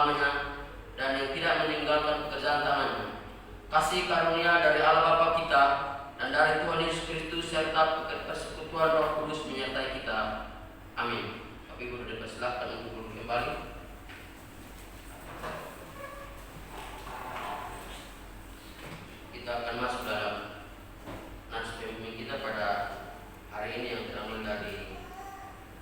selama-lamanya dan yang tidak meninggalkan pekerjaan tangannya. Kasih karunia dari Allah Bapa kita dan dari Tuhan Yesus Kristus serta persekutuan Roh Kudus menyertai kita. Amin. Tapi Ibu dipersilakan untuk duduk kembali. Kita akan masuk dalam nats pemimpin kita pada hari ini yang terambil dari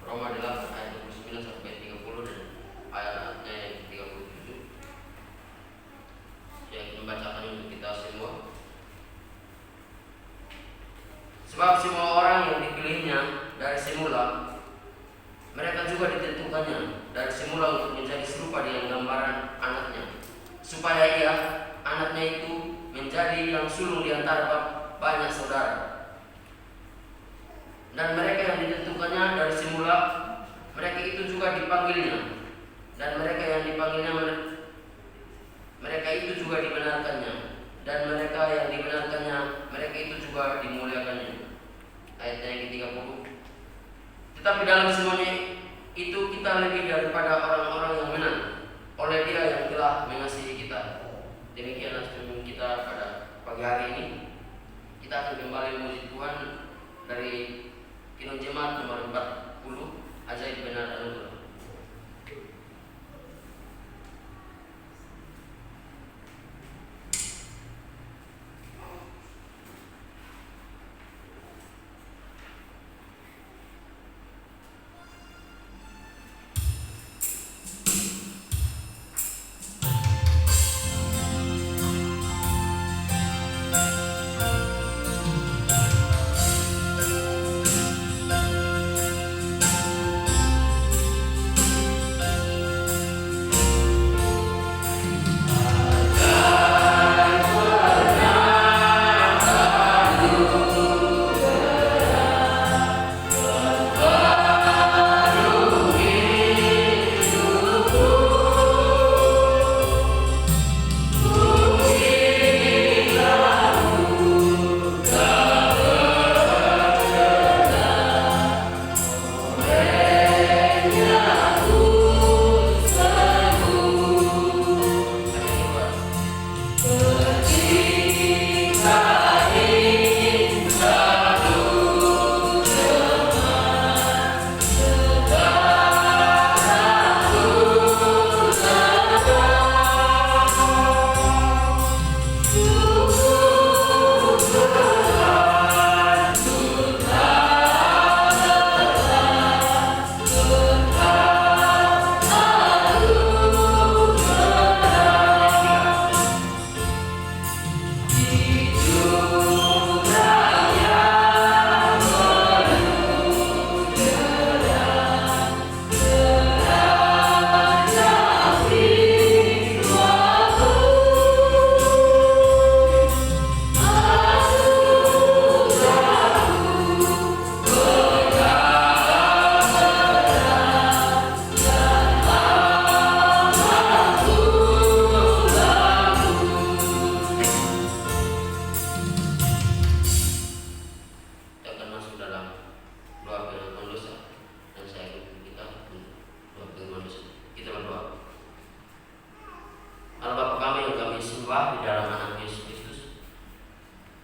Roma 8 ayat 29 sampai 30 dan ayatnya yang 37. Saya akan membacakan untuk kita semua. Sebab semua orang yang dipilihnya dari semula, mereka juga ditentukannya dari semula untuk menjadi serupa dengan gambaran anaknya, supaya ia, anaknya itu, menjadi yang sulung di antara banyak saudara. Dan mereka yang ditentukannya dari semula, mereka itu juga dipanggilnya. Dan mereka yang dipanggilnya, mereka itu juga dibenarkannya. Dan mereka yang dibenarkannya, mereka itu juga dimuliakannya. Ayat yang ke-30. Tetapi dalam semuanya itu kita lebih daripada orang-orang yang menang oleh Dia yang telah mengasihi kita. Demikianlah firman kita pada pagi hari ini. Kita akan kembali memuji Tuhan dari Kidung Jemaat nomor 40, Ajaib Benar Anugerah. Di dalam anak Yesus Kristus,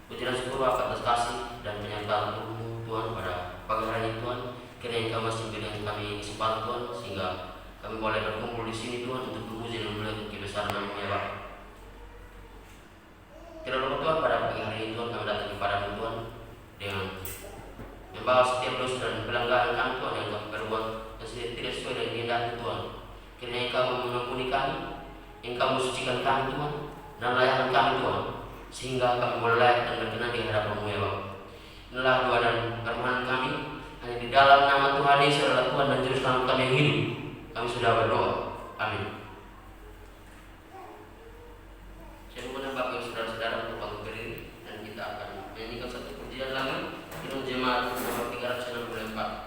puji dan syukur atas kasih dan penyertaan Tuhan pada pagi hari ini Tuhan. Kiranya Engkau masih berikan kami kesempatan Tuhan sehingga kami boleh berkumpul di sini Tuhan untuk memuji dan memuliakan kebesaran nama-Mu ya Bapa. Kiranya Tuhan pada pagi hari ini Tuhan kami datang kepada-Mu Tuhan dengan membawa setiap dosa dan pelanggaran kami Tuhan yang kami perbuat dan tidak sesuai dengan kehendak-Mu Tuhan. Kiranya Engkau mengampuni kami, Engkau mensucikan kami Tuhan, dan layakkan kami Tuhan, sehingga kami boleh layak dan berkenan di hadapan-Mu ya Bapa. Inilah doa dan permohonan kami, hanya di dalam nama Tuhan Yesus adalah Tuhan dan Juru Selamat kami yang hidup. Kami sudah berdoa. Amin. Saya mengundang Bapak Ibu Saudara-saudara untuk bangkit berdiri dan kita akan menyanyikan satu pujian lagi Kidung Jemaat nomor 364.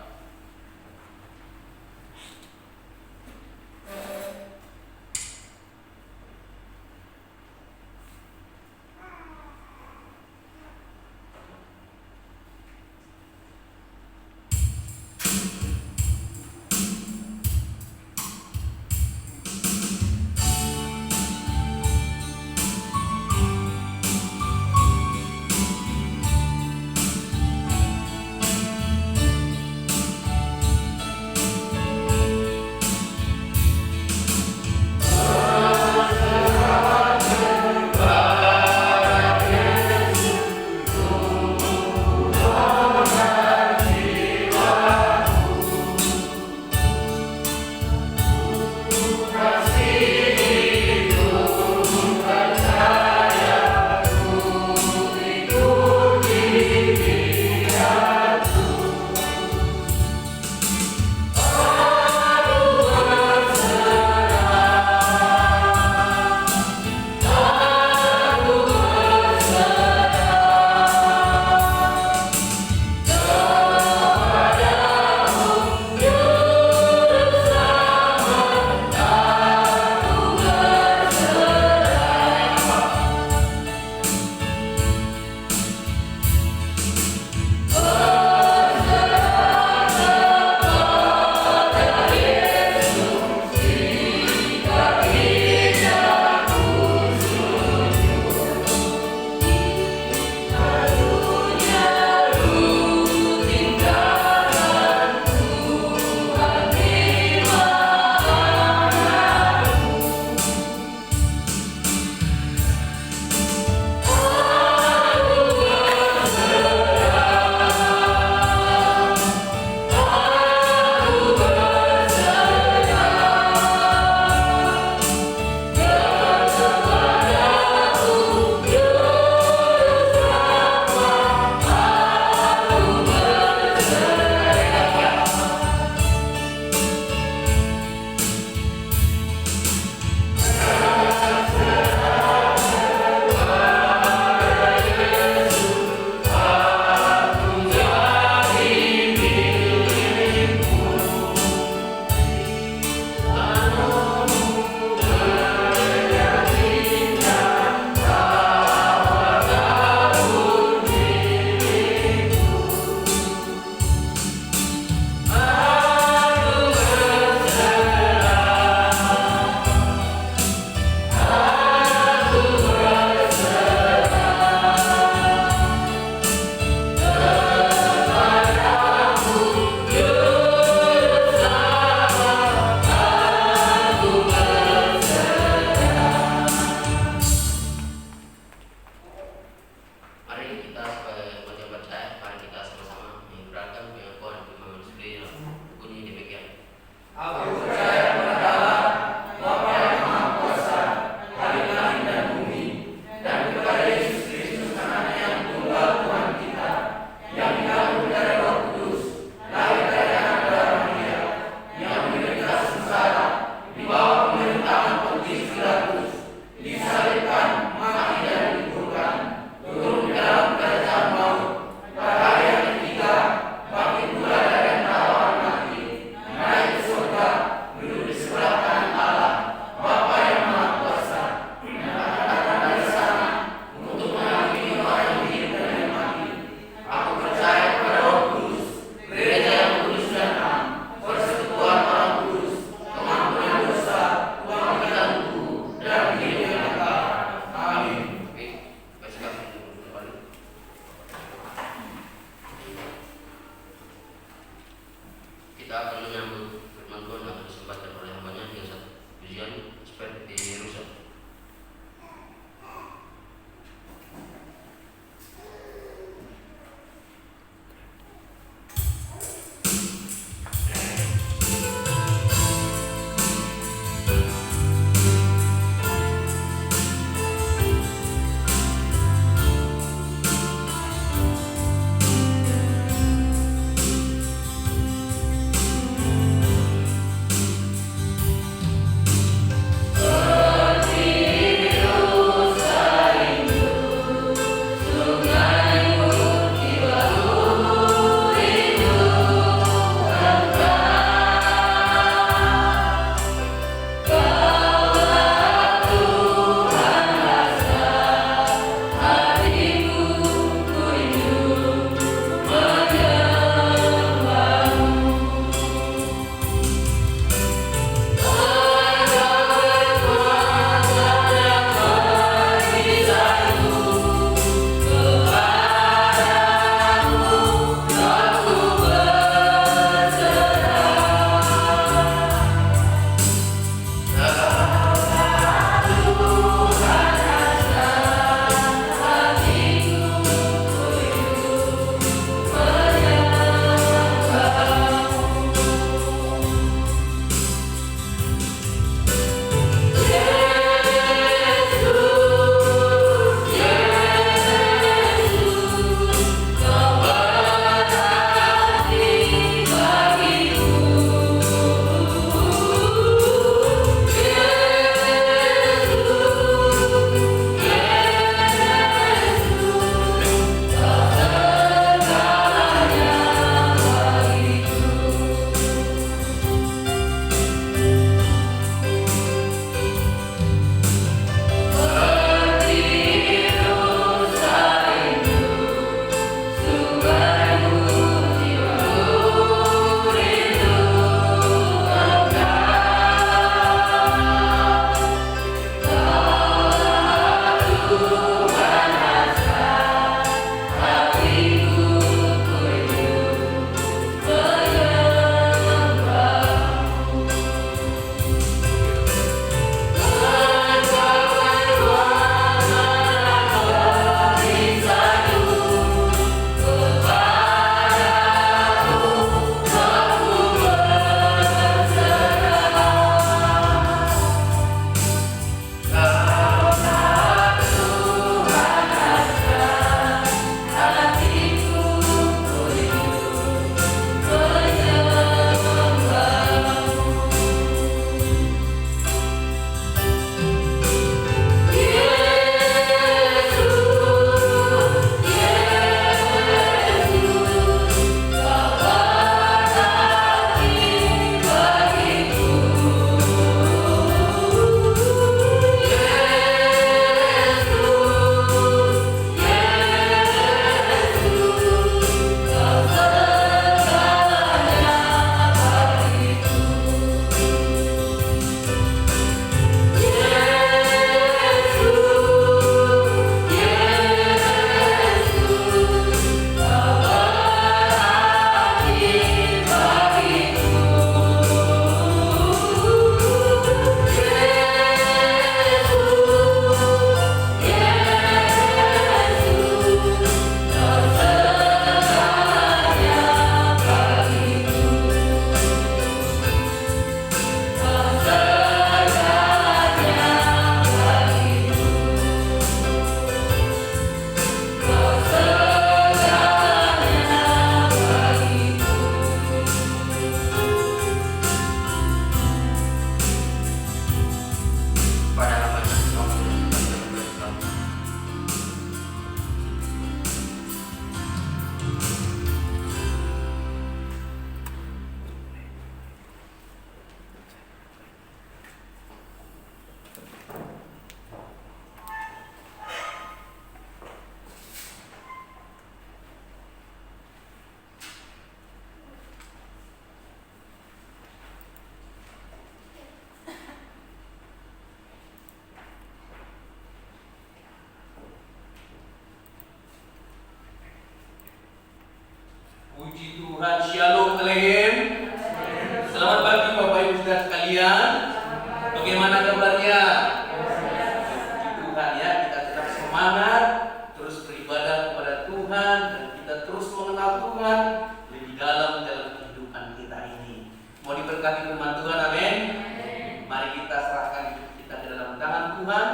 Tuhan.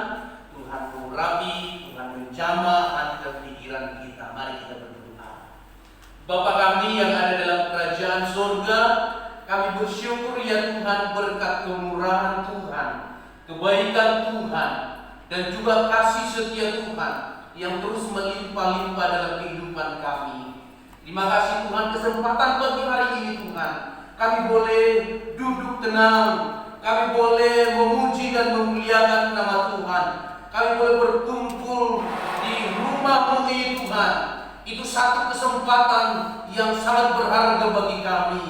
Tuhan mengurapi, Tuhan menjamah hati dan pikiran kita. Mari kita berdoa. Bapa kami yang ada dalam kerajaan surga, kami bersyukur ya Tuhan berkat kemurahan Tuhan, kebaikan Tuhan, dan juga kasih setia Tuhan yang terus melimpah-limpah dalam kehidupan kami. Terima kasih Tuhan kesempatan bagi hari ini Tuhan. Kami boleh duduk tenang, kami boleh memuji dan memuliakan nama Tuhan. Kami boleh berkumpul di rumah-Mu ini Tuhan. Itu satu kesempatan yang sangat berharga bagi kami.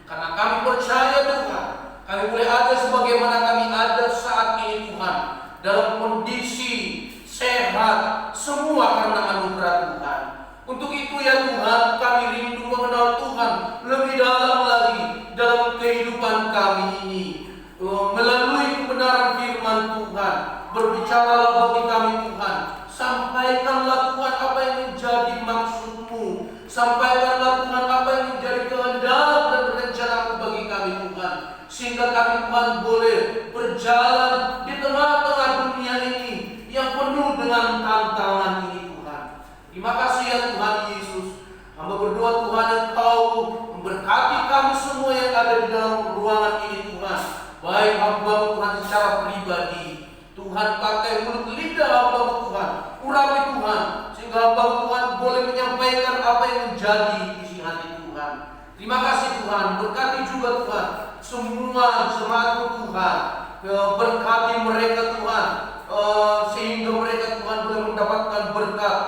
Karena kami percaya Tuhan, kami boleh ada sebagaimana kami ada saat ini Tuhan, dalam kondisi sehat, semua karena anugerah Tuhan. Untuk itu ya Tuhan, kami rindu mengenal Tuhan lebih dalam lagi dalam kehidupan kami ini. Melalui kebenaran firman Tuhan, berbicaralah bagi kami Tuhan. Sampaikanlah Tuhan apa yang menjadi maksud-Mu. Sampaikanlah Tuhan apa yang menjadi kehendak dan rencana-Mu bagi kami Tuhan. Sehingga kami Tuhan boleh berjalan di tengah-tengah dunia ini yang penuh dengan tantangan ini Tuhan. Terima kasih ya Tuhan Yesus. Hamba berdoa Tuhan Engkau memberkati kami semua yang ada di dalam ruangan ini Tuhan. Baik hamba Tuhan secara pribadi, Tuhan pakai mulut lidah hamba Tuhan, urapi Tuhan, sehingga hamba Tuhan boleh menyampaikan apa yang menjadi isi hati Tuhan. Terima kasih Tuhan, berkati juga Tuhan semua jemaat-Mu Tuhan, berkati mereka Tuhan, sehingga mereka Tuhan boleh mendapatkan berkat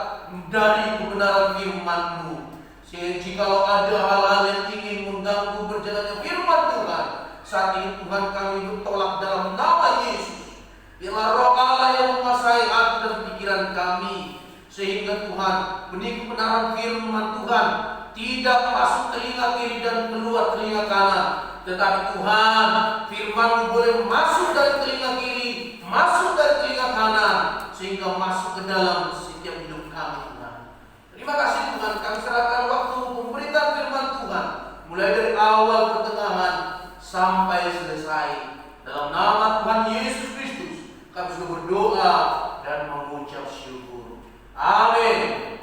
dari kebenaran firman-Mu. Jikalau ada hal-hal yang ingin mengganggu berjalannya firman Tuhan, saat ini Tuhan kami bertolak dalam nama Yesus. Biarlah Roh Allah yang menguasai hati dan pikiran kami, sehingga Tuhan benih kebenaran firman Tuhan tidak masuk telinga kiri dan keluar telinga kanan, tetapi Tuhan firman-Mu boleh masuk dari telinga kiri, masuk dari telinga kanan, sehingga masuk ke dalam setiap hidup kami Tuhan. Terima kasih Tuhan, kami serahkan waktu pemberitaan firman Tuhan, mulai dari awal, pertengahan, sampai selesai. Dalam nama Tuhan Yesus Kristus kami sudah berdoa dan mengucap syukur. Amin.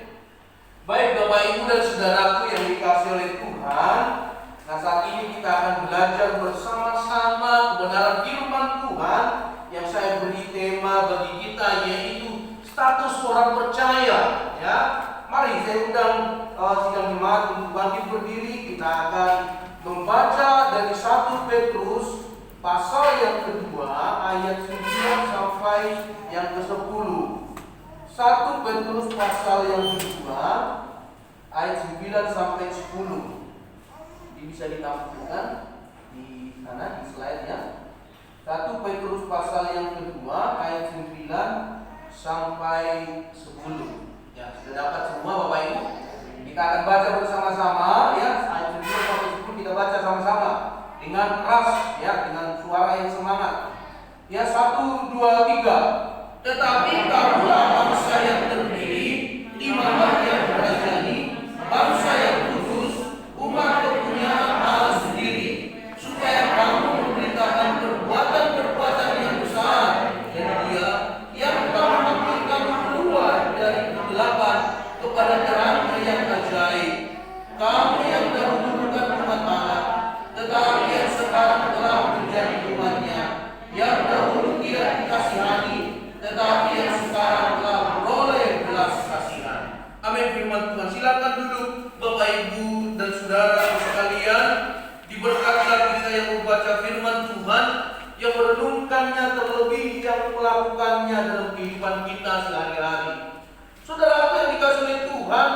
Baik Bapak Ibu dan Saudaraku yang dikasihi oleh Tuhan, nah saat ini kita akan belajar bersama-sama kebenaran firman Tuhan yang saya beri tema bagi kita, yaitu status orang percaya. Ya, mari saya undang sidang jemaat untuk bangkit berdiri. Kita akan membaca dari 1 Petrus pasal yang kedua ayat 9 sampai yang ke-10. 1 Petrus pasal yang kedua ayat 9 sampai 10. Ini bisa ditampilkan di sana di slide-nya. 1 Petrus pasal yang kedua ayat 9 sampai 10. Ya, sudah dapat semua Bapak Ibu? Kita akan baca bersama-sama ya, ayat 9 sampai 10 kita baca sama-sama dengan keras ya, dengan suara yang semangat. Ya, 1, 2, 3. Tetapi kamulah bangsa yang terdiri, imam yang berani, bangsa yang kudus, umat kepunyaan Allah sendiri, supaya kamu memberitakan perbuatan-perbuatan yang besar dan Dia yang telah memanggil kamu keluar dari kegelapan kepada terang yang ajaib. Kamu yang dahulu bukan umat Allah, tetapi yang sekarang telah menjadi umatnya, yang dahulu tidak dikasihani, tetapi yang sekarang telah beroleh belas kasihan. Amin. Firman Tuhan. Silakan duduk Bapak Ibu dan Saudara sekalian. Diberkatilah kita yang membaca firman Tuhan, yang merenungkannya, terlebih yang melakukannya dalam kehidupan kita sehari-hari. Saudara yang dikasihi oleh Tuhan,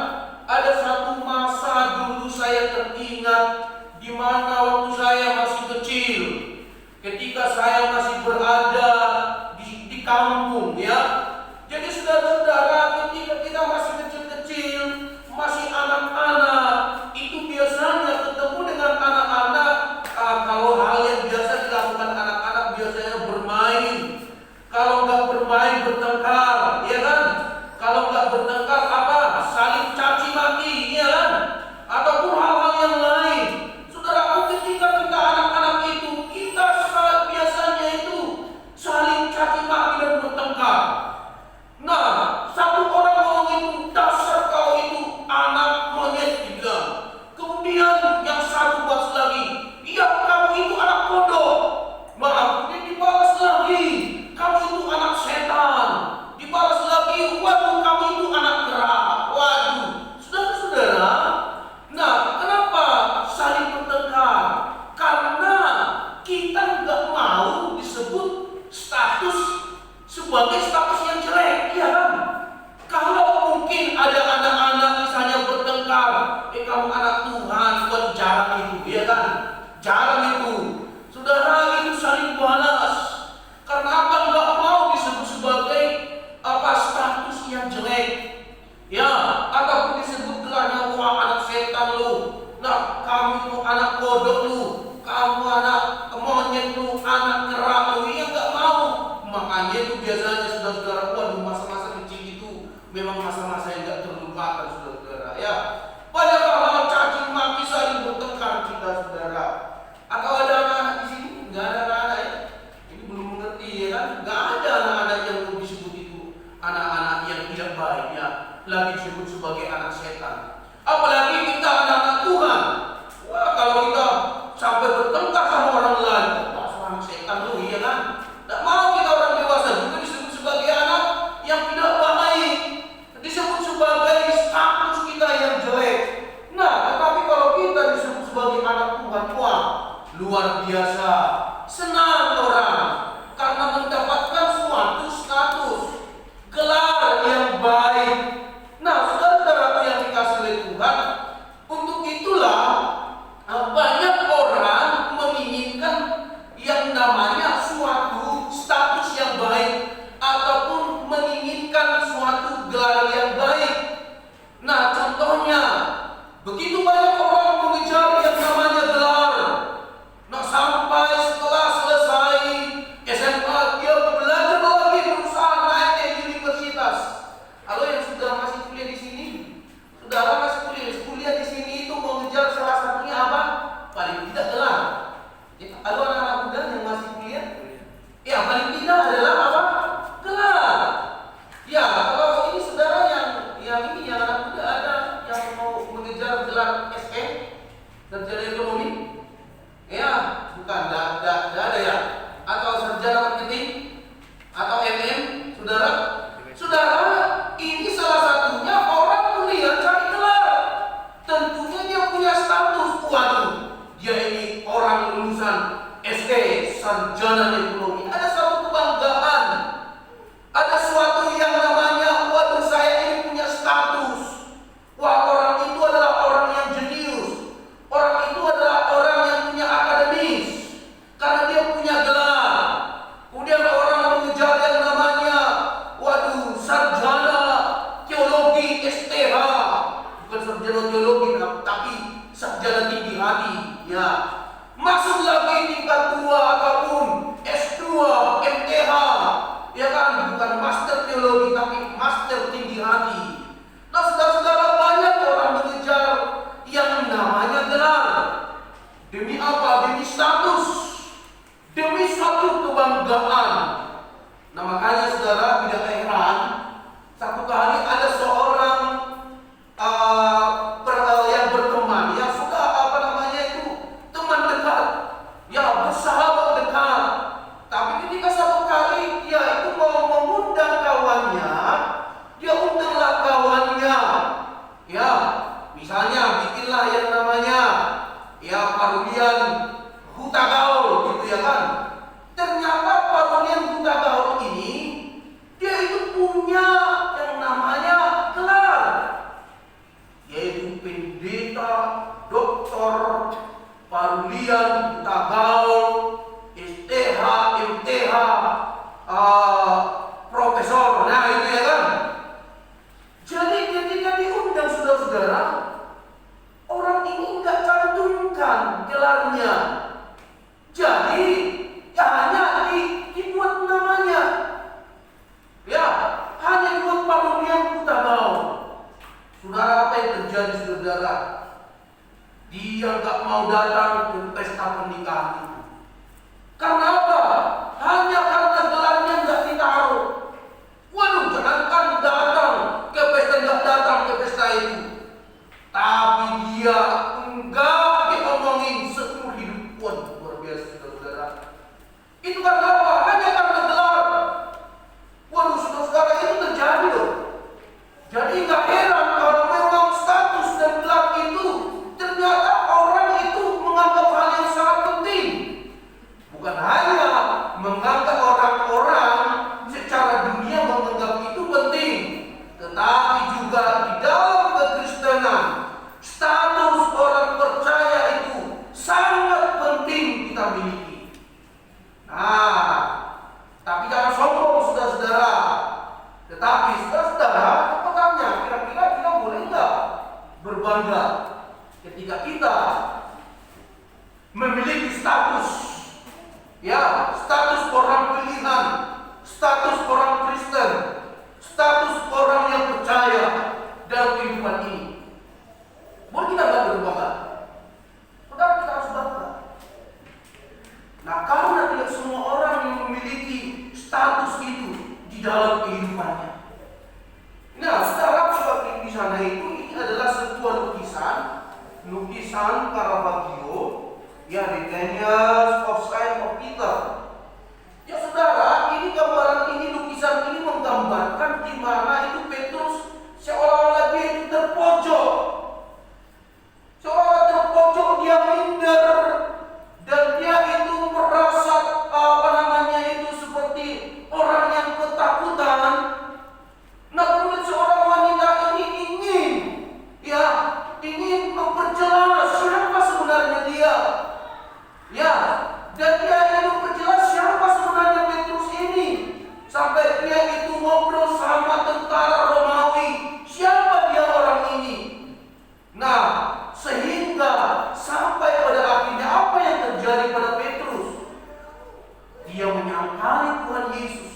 ada satu masa dulu saya teringat, di mana waktu saya masih kecil, ketika saya masih berada di kampung ya. Jadi saudara-saudara, ketika kita masih kecil-kecil, masih anak-anak, itu biasanya ketemu dengan anak-anak, kalau hal yang biasa dilakukan anak-anak biasanya bermain. Kalau nggak bermain, bertengkar, ya kan? Kalau nggak bertengkar apa? Saling caci maki, ya kan? Ataupun hal-hal yang lain. Saudara, ketika kita anak-anak itu, kita biasanya itu saling caci maki dan bertengkar. sebagai status yang jelek, ya kan? Kalau mungkin ada anak-anak misalnya bertengkar, kamu anak Tuhan, buat jarang itu, ya kan? Jarang itu. Saudara, itu saling balas. Karena apa? Nggak mau disebut sebagai status yang jelek, ya, ataupun disebut gelarnya, wah anak setan lu, nah kamu itu anak kodok lu, kamu anak monyet lu, anak kerak lu, ya nggak mau. Makanya itu biasanya saudara-saudara, waduh, masa-masa kecil itu memang masa-masa yang nggak terlupakan, saudara-saudara, ya. Banyak hal caci maki saling bertengkar kita, saudara. Atau ada anak-anak di sini? Nggak ada anak-anak ya? Ini belum mengerti, ya kan? Nggak ada anak-anak yang disebut itu anak-anak yang tidak baik, ya, lagi disebut sebagai anak setan. Apalagi kita anak-anak Tuhan. Wah, kalau kita sampai bertengkar sama orang lain, wah, seorang setan lu, ya kan? Tidak mau kita orang dewasa juga disebut sebagai anak yang tidak baik, disebut sebagai status kita yang jelek. Nah, tetapi kalau kita disebut sebagai anak Tuhan, wah, luar biasa, senang orang karena mendapatkan suatu status, gelar yang baik. Nah, saudara-saudara yang dikasih oleh Tuhan, untuk itulah banyak orang menginginkan yang namanya suatu status yang baik ataupun menginginkan suatu gelar yang baik. Nah, contohnya, begitu banyak orang mengejar yang namanya gelar. Nah, sampai setelah selesai SMA dia belajar lagi, berusaha naik ke universitas. Kalau yang sudah masih kuliah di sini, saudara masih kuliah di sini itu mengejar salah satunya apa? Paling tidak gelar. Ya, kalau anak-anak muda yang masih kuliah, ya paling tidak adalah apa? Gelar. Ya, kalau ini saudara yang anak muda ada yang mau mengejar gelar SE, sarjana ekonomi, ya, bukan, tidak ada ya. Atau sarjana marketing, atau MM, saudara, ini salah satunya orang kuliah cari gelar. Tentunya dia punya status, waduh, dia ini orang lulusan SE, sarjana ekonomi. Ada suatu kebanggaan, ada suatu yang namanya, waduh, saya ini punya status. Wah, orang itu adalah orang yang jenius, orang itu adalah orang yang punya akademis, karena dia punya gelar. Kemudian orang mengejar yang namanya, waduh, sarjana teologi STH, bukan sarjana teologi tapi sarjana tinggi hati, ya. Masuk lagi tingkat 2 ataupun S2, MTH, ya kan, bukan master teologi tapi master tinggi hati. Nah, saudara-saudara, banyak orang mengejar yang namanya gelar. Demi apa? Demi status, demi suatu kebanggaan. Nah, makanya saudara tidak heran, satu kali ada seorang yang berteman, yang sudah teman dekat, ya, bersahabat dekat. Tapi ketika satu kali dia itu mau mengundang kawannya, dia undanglah kawannya, ya, misalnya bikinlah yang namanya, ya, parulian huta gaul, gitu, ya kan. Ternyata parulian huta gaul ini dia bangga ketika kita memiliki status, ya, status orang pilihan, status orang Kristen, status orang yang percaya dalam kehidupan ini. Boleh kita nggak berbangga? Saudara, kita harus bangga. Nah, karena tidak semua orang yang memiliki status itu di dalam kehidupannya. Nah, saudara, seperti di sana itu, ini adalah sebuah lukisan Caravaggio, ya, The Daniels of Sign of Peter. Ya saudara, ini gambaran ini, lukisan ini menggambarkan di mana itu Petrus seolah-olah dia itu terpojok. Seolah-olah terpojok, dia minder, dan dia itu merasa seperti orang yang ketakutan. Nah, kemudian seorang wanita ini ingin memperjelas siapa sebenarnya dia. Ya, dan dia ingin memperjelas siapa sebenarnya Petrus ini. Sampai dia itu ngobrol sama tentara Romawi. Siapa dia orang ini? Nah, sehingga sampai pada akhirnya apa yang terjadi pada Petrus? Dia menyangkali Tuhan Yesus.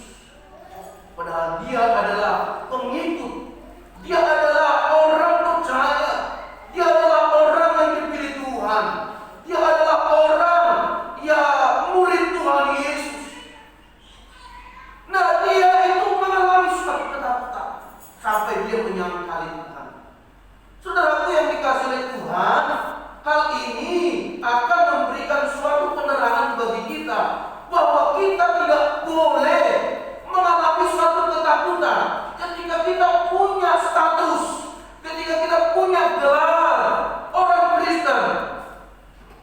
Padahal dia adalah pengikut. Dia adalah orang percaya. Dia adalah orang yang dipilih Tuhan. Dia adalah orang yang murid Tuhan Yesus. Nah, dia itu mengalami suatu ketakutan sampai dia menyangkali Tuhan. Saudaraku yang dikasihi oleh Tuhan, hal ini akan memberikan suatu penerangan bagi kita bahwa kita tidak boleh mengalami suatu ketakutan ketika kita punya status, ketika kita punya gelar orang Kristen.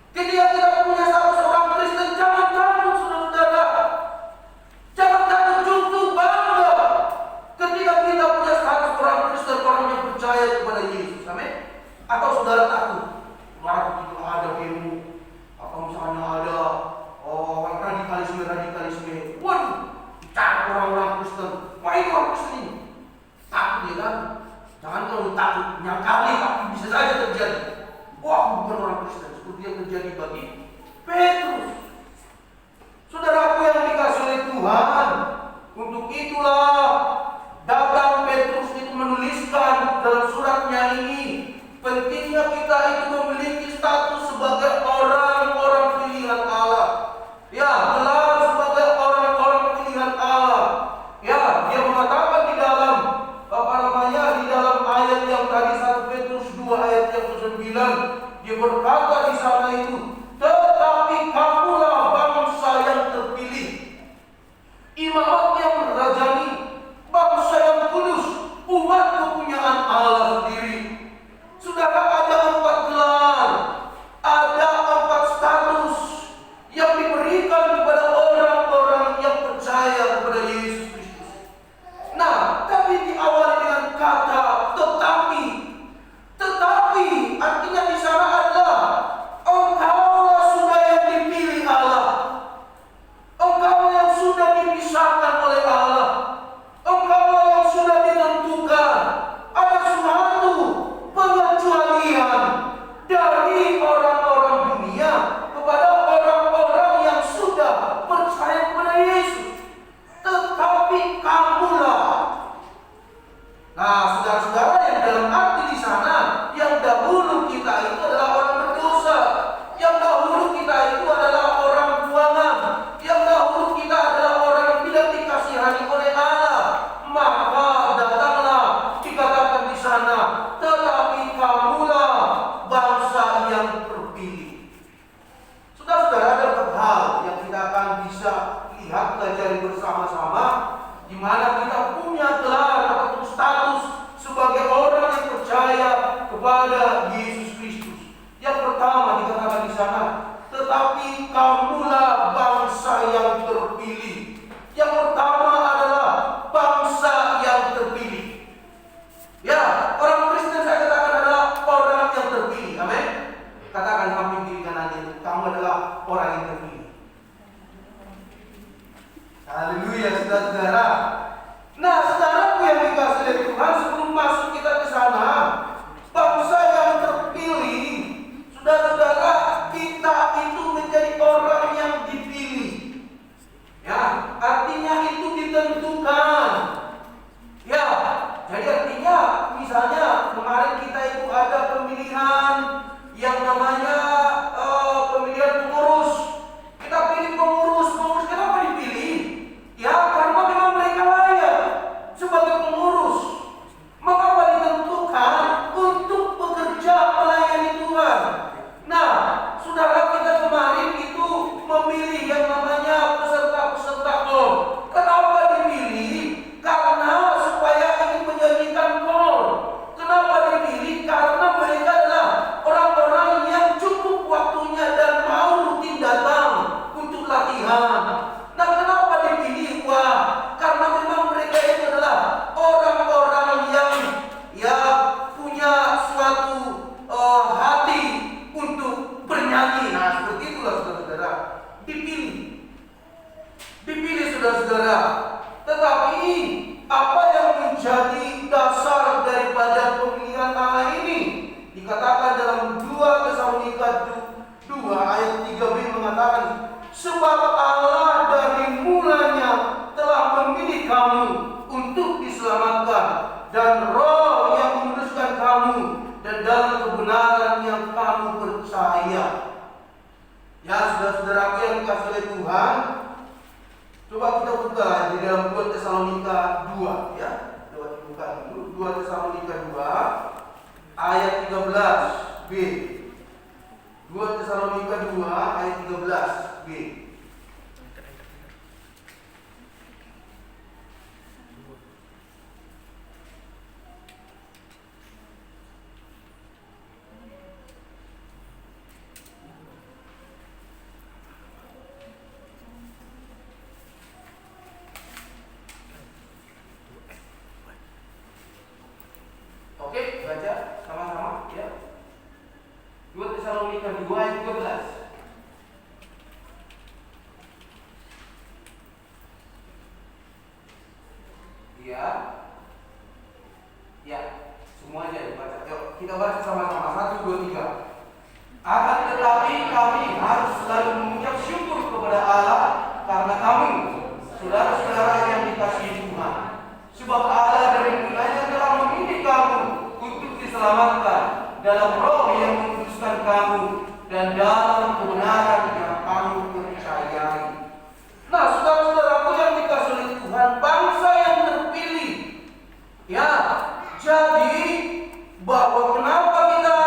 Ketika kita punya status orang Kristen, jangan takut saudara. Jangan takut, justru bangga ketika kita punya status orang Kristen, orang yang percaya kepada Yesus. Amin. Atau saudara takut begitu ada demo, atau misalnya ada radikalisme, waduh, dicari orang-orang Kristen, wah ini orang Kristen ini, takut ya kan? Jangan kalau takut, nyangkali, tapi bisa saja terjadi. Wah, bukan orang Kristen, seperti yang terjadi bagi Petrus. Saudaraku yang dikasihi oleh Tuhan, untuk itulah datang Petrus itu menuliskan dalam suratnya ini, pentingnya kita itu memiliki status sebagai orang-orang pilihan Allah. Ya, gelar sebagai orang-orang pilihan Allah. Ya, dia mengatakan di dalam di dalam ayat yang tadi 1 Petrus 2 ayat yang ke-9, dia berkata di sana itu, tetapi kamulah bangsa yang terpilih, imamat yang merajani, bangsa yang kudus, umat kepunyaan Allah sendiri. Saudara, ada 4 gelar, ada 4 status yang diberikan kepada orang-orang yang percaya kepada Yesus Kristus. Nah, tapi diawali dengan kata tetapi. Tetapi artinya di sana adalah engkaulah sudah yang dipilih Allah. Engkau yang sudah dipisahkan oleh Allah. Engkau yang sudah ditentukan. Ada suatu pengecualian dari orang-orang dunia kepada orang-orang yang sudah percaya kepada Yesus. Tetapi kamulah. Nah, saudara-saudara yang dalam arti di sana, yang dahulu kita itu adalah orang berdosa, yang dahulu kita itu adalah orang buangan, yang dahulu kita adalah orang yang tidak dikasihani oleh Allah. Maka datanglah dikatakan di sana, tetapi kamulah bangsa yang terpilih. Saudara-saudara, ada beberapa hal yang kita akan bisa lihat, pelajari bersama-sama, di mana kita punya gelar atau status sebagai orang yang percaya kepada Yesus Kristus. Yang pertama dikatakan di sana, tetapi kamulah bangsa yang terpilih. Yang pertama adalah bangsa yang terpilih. Ya, orang Kristen saya katakan adalah orang yang terpilih. Amin. Katakan samping kiri kanannya, kamu adalah orang yang terpilih. Haleluya, saudara-saudara. Nah, saudaraku yang dikasihi oleh Tuhan, sebelum masuk kita ke sana, bangsa yang terpilih kamu untuk diselamatkan, dan Roh yang menguduskan kamu, dan dalam kebenaran yang kamu percaya. Ya, saudara-saudaraku yang dikasihi oleh Tuhan, coba kita buka di dalam 2 Tesalonika 2, ya. Coba dibuka dulu 2 Tesalonika 2 ayat 13b. 2 Tesalonika 2 ayat 13b. Oke, baca sama-sama ya. 2 Tesalonika 2 ayat 13. Ya. Ya, semuanya dibaca. Yuk, kita baca sama-sama. 1 2 3. Akan tetapi kami harus selalu mengucap syukur kepada Allah karena kamu, saudara-saudara yang dikasihi Tuhan. Sebab Allah dari mulanya telah memilih kamu untuk diselamatkan dalam Roh yang menguduskan kamu, dan dalam kebenaran yang kamu percayai. Nah, saudara-saudaraku yang dikasihi oleh Tuhan, bangsa yang terpilih. Ya, jadi bahwa kenapa kita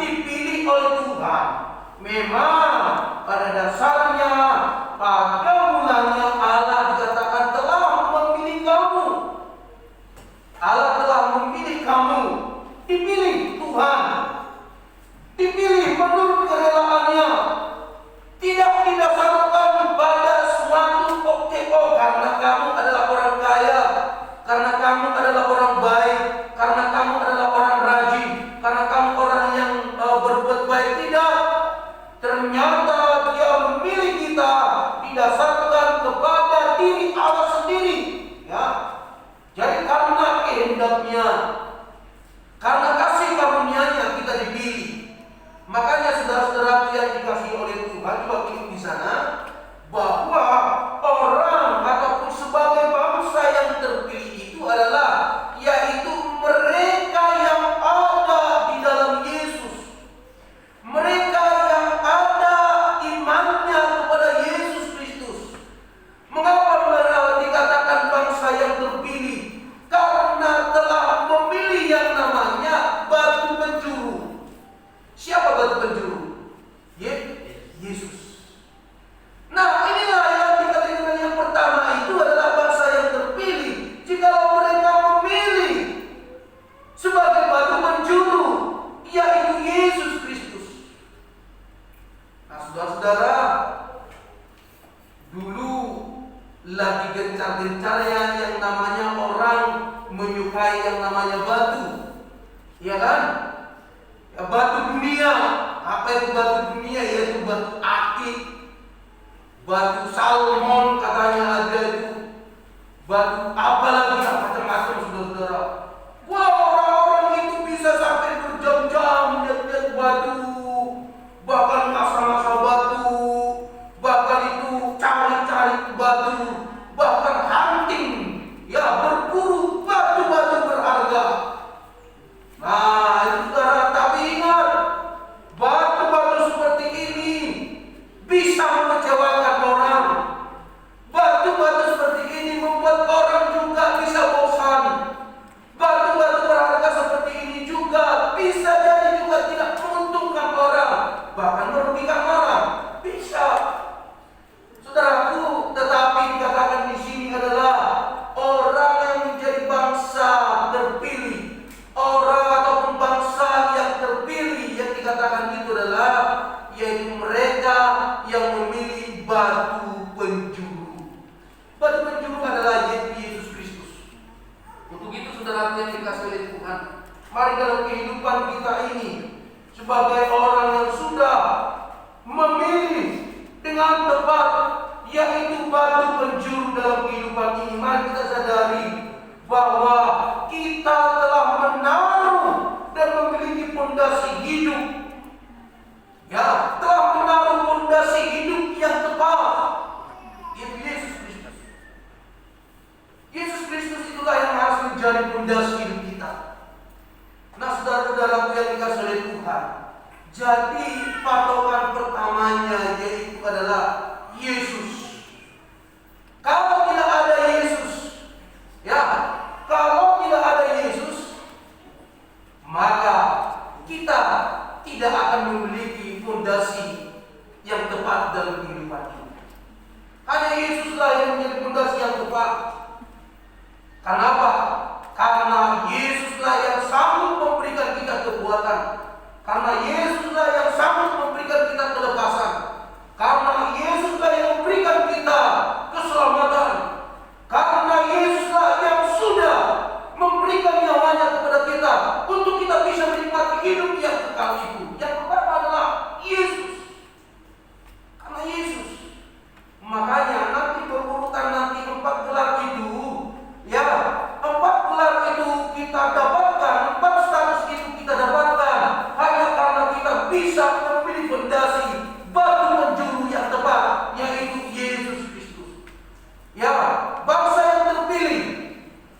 dipilih oleh Tuhan? Memang pada dasarnya, pada mulanya Allah dikatakan telah memilih kamu. Allah telah memilih kamu, dipilih Tuhan, dipilih menurut kerelaannya, tidak didasarkan pada suatu karena kamu adalah orang kaya, karena kamu adalah orang baik, karena kamu adalah orang rajin, karena kamu orang yang berbuat baik. Tidak, ternyata Dia memilih kita didasarkan kepada diri Allah sendiri. Ya, jadi karena kehendaknya, karena kasih karunia-Nya kita dipilih. Makanya saudara-saudara yang dikasihi oleh Tuhan, coba klik di sana bahwa orang ataupun sebagai bangsa yang terpilih itu adalah yaitu mereka yang ada di dalam Yesus. Mereka yang ada imannya kepada Yesus Kristus. Mengapa dikatakan bangsa yang terpilih? Karena telah memilih yang namanya batu penjuru. Siapa batu penjuru? Yesus. Nah, inilah yang dikatakan yang pertama itu adalah bangsa yang terpilih. Jikalau mereka memilih sebagai batu penjuru, yaitu Yesus Kristus. Nah, saudara-saudara, dulu lagi gencar-gencarnya yang namanya orang menyukai yang namanya batu, ya kan? Ya, batu dunia. Apa itu batu dunia? Yaitu batu akik, batu salmon katanya ada itu, batu apa lagi, macam-macam saudara-saudara. Wah, orang-orang itu bisa sampai berjam-jam lihat-lihat batu, bahkan masa-masa batu, bahkan itu cari-cari batu, bahkan hunting, ya berburu batu-batu berharga. Nah, itu saudara, tapi ingat, batu-batu seperti ini bisa mengecewakan orang. Batu-batu seperti ini membuat orang juga bisa bosan. Batu-batu berharga seperti ini juga bisa jadi juga tidak menguntungkan orang, bahkan merugikan orang. Bisa. Saudaraku, tetapi dikatakan di sini adalah orang yang menjadi bangsa terpilih. Orang ataupun bangsa yang terpilih yang dikatakan itu adalah yaitu mereka yang memilih batu penjuru. Batu penjuru adalah Yesus Kristus. Untuk itu saudara yang dikasihi oleh Tuhan, mari dalam kehidupan kita ini sebagai orang yang sudah memilih dengan tepat yaitu batu penjuru dalam kehidupan ini, mari kita sadari bahwa kita telah menaruh dan memiliki pondasi hidup. Ya, telah menaruh pondasi hidup yang tepat, yaitu Yesus Kristus. Yesus menjadi pondasi hidup kita. Nah, saudara-saudaraku yang dikasihi oleh Tuhan, jadi patokan pertamanya yaitu adalah Yesus. Kalau tidak ada Yesus, kalau tidak ada Yesus, maka kita tidak akan memiliki fondasi yang tepat dalam kehidupan ini. Hanya Yesuslah yang menjadi fondasi yang tepat. Kenapa? Karena Yesuslah yang sanggup memberikan kita kekuatan. Karena Yesuslah yang sanggup memberikan kita kelepasan. Karena Yesuslah yang memberikan kita keselamatan. Karena Yesuslah yang sudah memberikan nyawanya kepada kita untuk kita bisa menikmati hidup yang kekal itu. Yang pertama adalah Yesus. Karena Yesus. Makanya nanti berurutan nanti 4 gelar itu, 4 gelar itu kita dapatkan, 4 status itu kita dapatkan hanya karena kita bisa memilih fondasi batu penjuru yang tepat, yaitu Yesus Kristus. Bangsa yang terpilih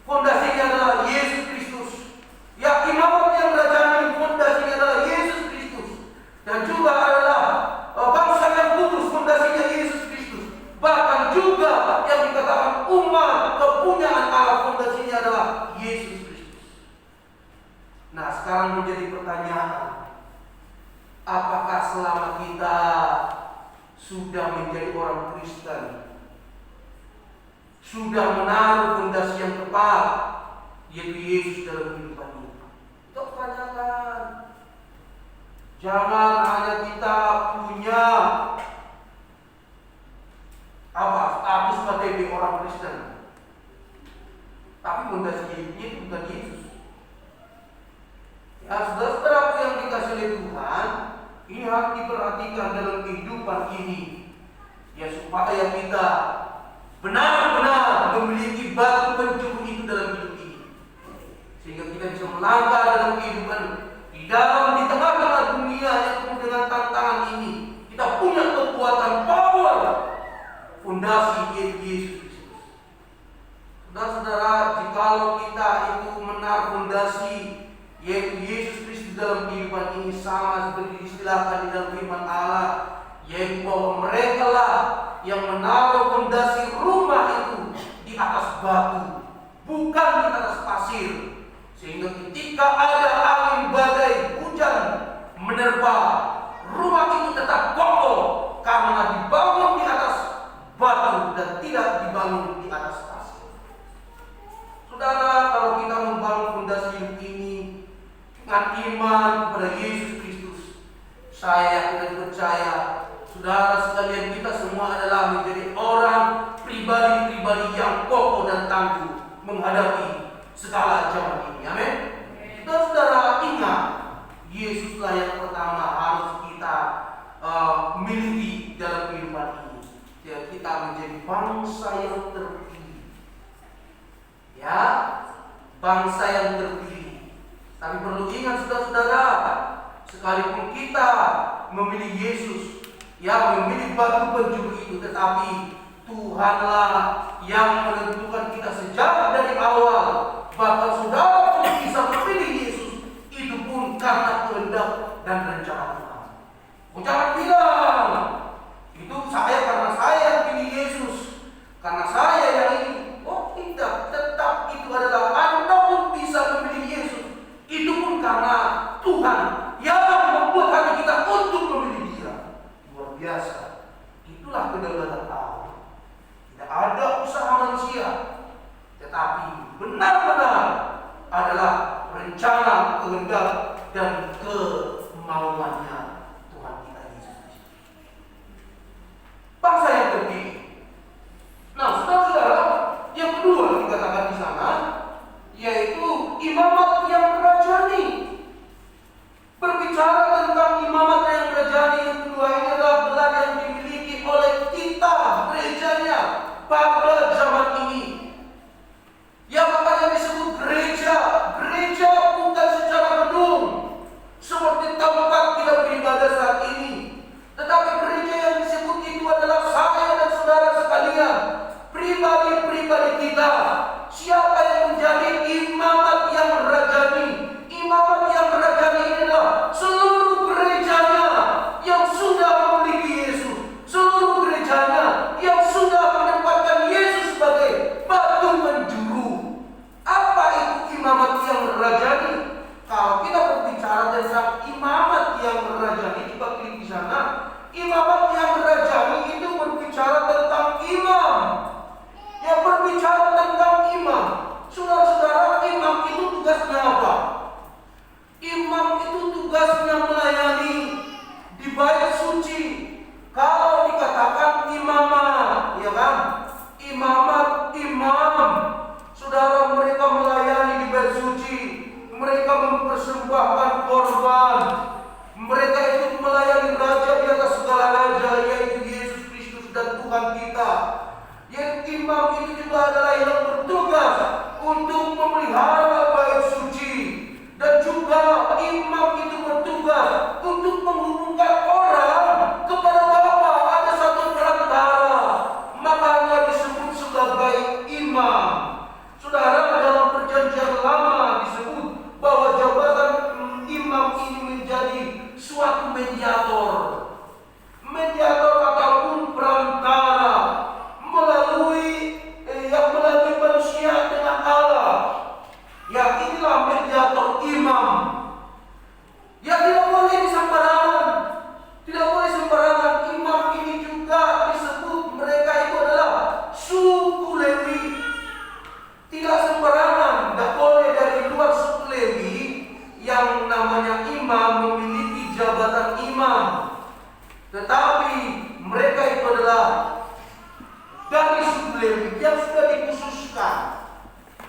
fondasinya adalah Yesus Kristus. Imamat yang rajani fondasinya adalah Yesus Kristus. Dan juga adalah bangsa yang kudus fondasinya Yesus Kristus. Bahkan juga yang dikatakan umat kepunyaan Allah fondasinya adalah Yesus Kristus. Nah, sekarang menjadi pertanyaan, apakah selama kita sudah menjadi orang Kristen, sudah menaruh fondasi yang tepat, yaitu Yesus dalam kehidupan ini? Itu pertanyaan. Jangan hanya kita punya status KTP orang Kristen, tapi fondasi hidupnya itu bukan Yesus. Saudara-saudaraku yang dikasihi oleh Tuhan, ini harus diperhatikan dalam kehidupan ini, supaya kita benar-benar memiliki batu penjuru itu dalam hidup ini, sehingga kita bisa melangkah dalam kehidupan di tengah-tengah dunia yang penuh dengan tantangan ini. Kita punya kekuatan power, fondasi yaitu Yesus Kristus. Saudara-saudara, jikalau kita itu menaruh fondasi yaitu Yesus Kristus dalam kehidupan ini, sama seperti diistilahkan di dalam firman Allah, yaitu bahwa mereka lah yang menaruh fondasi rumah itu di atas batu, bukan di atas pasir, sehingga ketika ada angin badai hujan menerpa, rumah itu tetap kokoh karena dibangun di atas batu dan tidak dibangun di atas pasir. Saudara, kalau kita membangun fondasi hidup ini dengan iman kepada Yesus Kristus, saya yakin dan percaya, saudara sekalian, kita semua adalah menjadi orang pribadi-pribadi yang kokoh dan tangguh menghadapi segala zaman ini. Amin. Saudara, ingat, Yesuslah yang pertama harus kita miliki dalam kehidupan ini. Kita menjadi bangsa yang terpilih. Bangsa yang terpilih. Tapi perlu ingat, saudara-saudara, sekalipun kita memilih Yesus, memilih batu penjuru itu, tetapi Tuhanlah yang menentukan kita sejak dari awal. Bahkan saudara pun bisa memilih Yesus, itu pun karena kehendak dan rencana Tuhan. Jangan bilang, itu saya karena saya yang pilih Yesus, karena saya yang ini. Oh tidak, tetap itu adalah Anda pun bisa memilih Yesus. Itu pun karena Tuhan yang membuat hati kita untuk memilih Dia. Luar biasa. Itulah kedaulatan Allah. Tidak ada usaha manusia, tetapi benar-benar adalah rencana, kehendak, dan kemauannya Tuhan kita Yesus Kristus. Bangsa yang terpilih. Nah, saudara-saudara, yang kedua dikatakan di sana, yaitu imamat yang kerajani. Berbicara tentang imamat yang kerajani, yang kedua ini adalah gelar yang dimiliki oleh kita, gerejanya, pada zaman ini. Yang makanya disebut gereja. Gereja bukan secara gedung, seperti tempat kita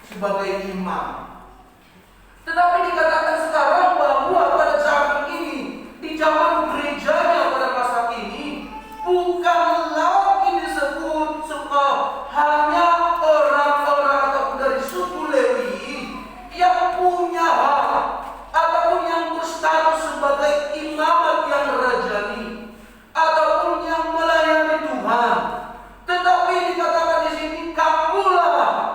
sebagai imam. Tetapi dikatakan sekarang bahwa pada zaman ini, di zaman gerejanya pada masa ini, bukan lagi disebut hanya orang-orang ataupun dari suku Lewi yang punya hak ataupun yang berstatus sebagai imamat yang rajani ataupun yang melayani Tuhan. Tetapi dikatakan di sini, kamulah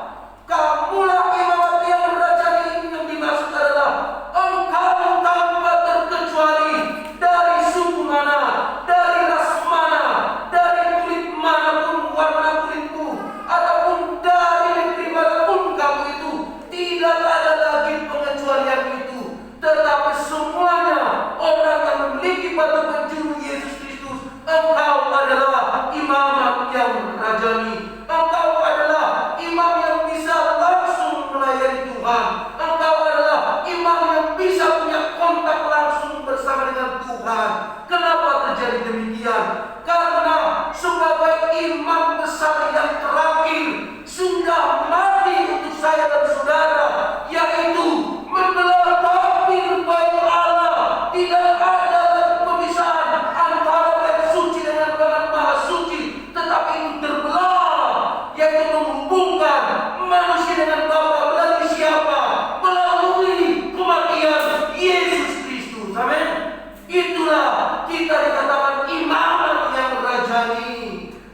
imamat yang rajani. Ini yang dimaksud adalah engkau tanpa terkecuali, dari suku mana, dari ras mana, dari kulit manapun warna kulitmu, ataupun dari negeri manapun kamu itu, tidak ada lagi pengecualian itu. Tetapi semuanya orang yang memiliki batu penjuru Yesus Kristus, engkau adalah imamat yang rajani. Engkau adalah imam yang bisa langsung melayani Tuhan. Engkau adalah imam yang bisa punya kontak langsung bersama dengan Tuhan. Kenapa terjadi demikian? Karena sebagai imam besar yang terakhir sudah mati untuk saya dan saudara, yaitu menelatapi bait Allah. Tidak ada pemisahan antara bait suci dengan Tuhan Maha Suci, tetapi itu terbelah, yaitu menghubungkan manusia dengan Bapa melalui siapa? Melalui kematian Yesus Kristus. Amin. Itulah kita dikatakan imamat yang rajani.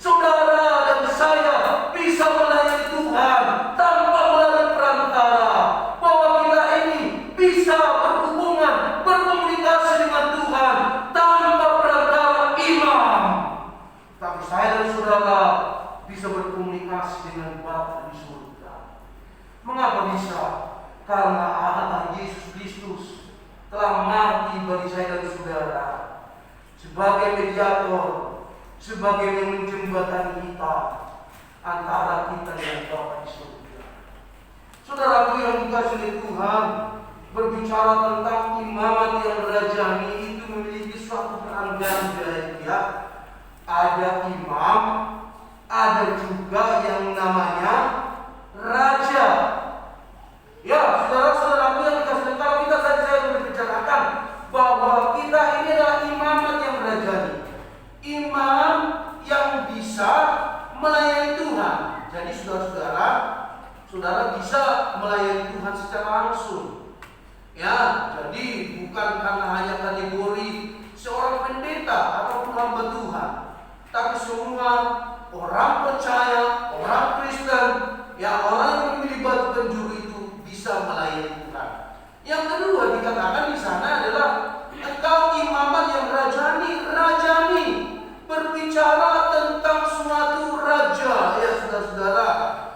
Saudara dan saya bisa melayani Tuhan tanpa melalui perantara, bahwa kita ini bisa berhubungan, berkomunikasi dengan Tuhan tanpa perantara imam. Tapi saya dan saudara bisa berkomunikasi dengan Bapa di surga. Mengapa bisa? Karena Allah Yesus Kristus telah mati bagi saya dan saudara sebagai mediator, sebagai yang menjembatani kita antara kita dengan Bapa di surga. Saudaraku yang dikasihi oleh Tuhan, berbicara tentang imamat yang rajani itu memiliki suatu perangan ya. Ada imam, ada juga yang namanya raja. Ya, saudara-saudaraku yang dikasihi, kalau kita saya membicarakan bahwa kita ini adalah imamat yang rajani, imam yang bisa melayani Tuhan. Jadi saudara bisa melayani Tuhan secara langsung. Ya, jadi bukan karena hanya kategori seorang pendeta atau hamba Tuhan, tapi semua orang percaya, orang Kristen, ya orang yang memilih batu penjuru itu bisa melayani Tuhan. Yang kedua dikatakan di sana adalah engkau imamat yang rajani. Rajani berbicara tentang suatu raja, ya saudara-saudara.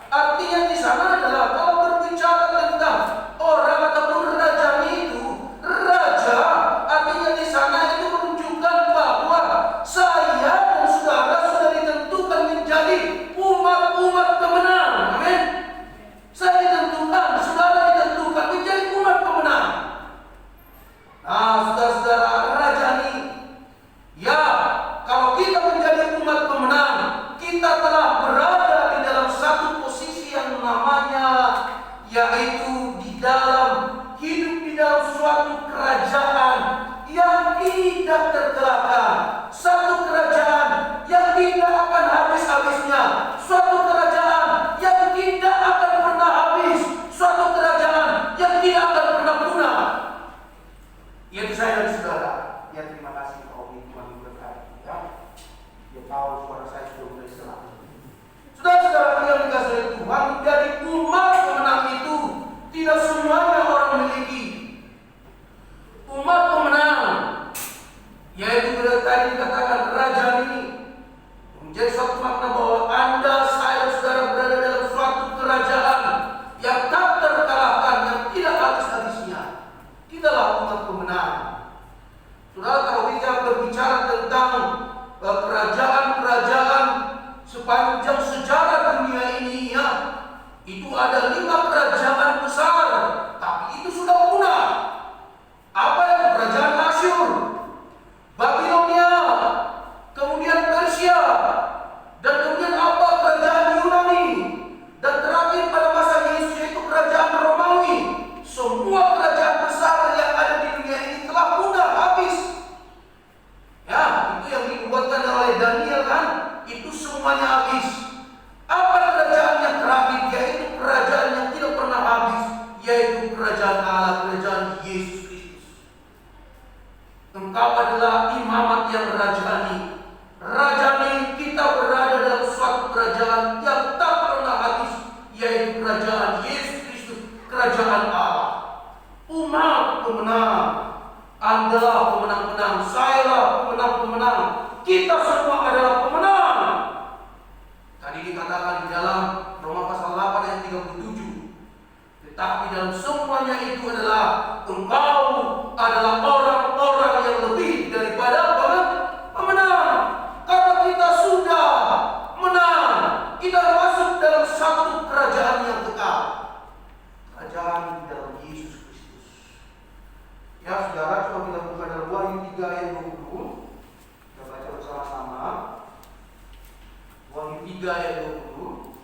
Artinya di sana adalah kalau berbicara tentang orang ataupun rajani itu, raja artinya di sana itu menunjukkan bahwa saya dan saudara sudah ditentukan menjadi umat-umat pemenang. Amin. Saya ditentukan, saudara ditentukan menjadi umat pemenang. Nah, saudara-saudara, rajani, ya, kalau kita menjadi umat pemenang, kita telah berada di dalam satu posisi yang namanya, yaitu di dalam hidup di dalam suatu kerajaan yang tidak terkalahkan, satu kerajaan yang tidak akan habis-habisnya, suatu kerajaan yang tidak akan pernah habis, suatu kerajaan yang tidak akan pernah punah. Yaitu saya dan saudara. Ya, terima kasih kalau Tuhan memberkati. Ya tahu suara saya sudah mulai serak. Saudara-saudara yang dikasihi Tuhan, dari umat pemenang itu tidak semuanya orang miliki. Umat pemenang, yaitu tadi dikatakan rajani, menjadi suatu makna bahwa Anda yaitu kerajaan Allah, kerajaan Yesus Kristus. Engkau adalah imamat yang rajani. Rajani kita berada dalam suatu kerajaan yang tak pernah habis, yaitu kerajaan Yesus Kristus, kerajaan Allah. Umat pemenang, Andalah pemenang-pemenang, sayalah pemenang-pemenang, kita semua adalah pemenang. Tadi dikatakan di dalam Roma pasal 8 ayat 37. Tetapi dalam semuanya itu adalah engkau adalah orang-orang yang lebih daripada pemenang. Karena kita sudah menang. Kita masuk dalam satu kerajaan yang kekal. Kerajaan di dalam Yesus Kristus. Ya saudara, coba kita buka dalam Wahyu 3 ayat 20. Kita baca bersama-sama. Wahyu 3 ayat 20.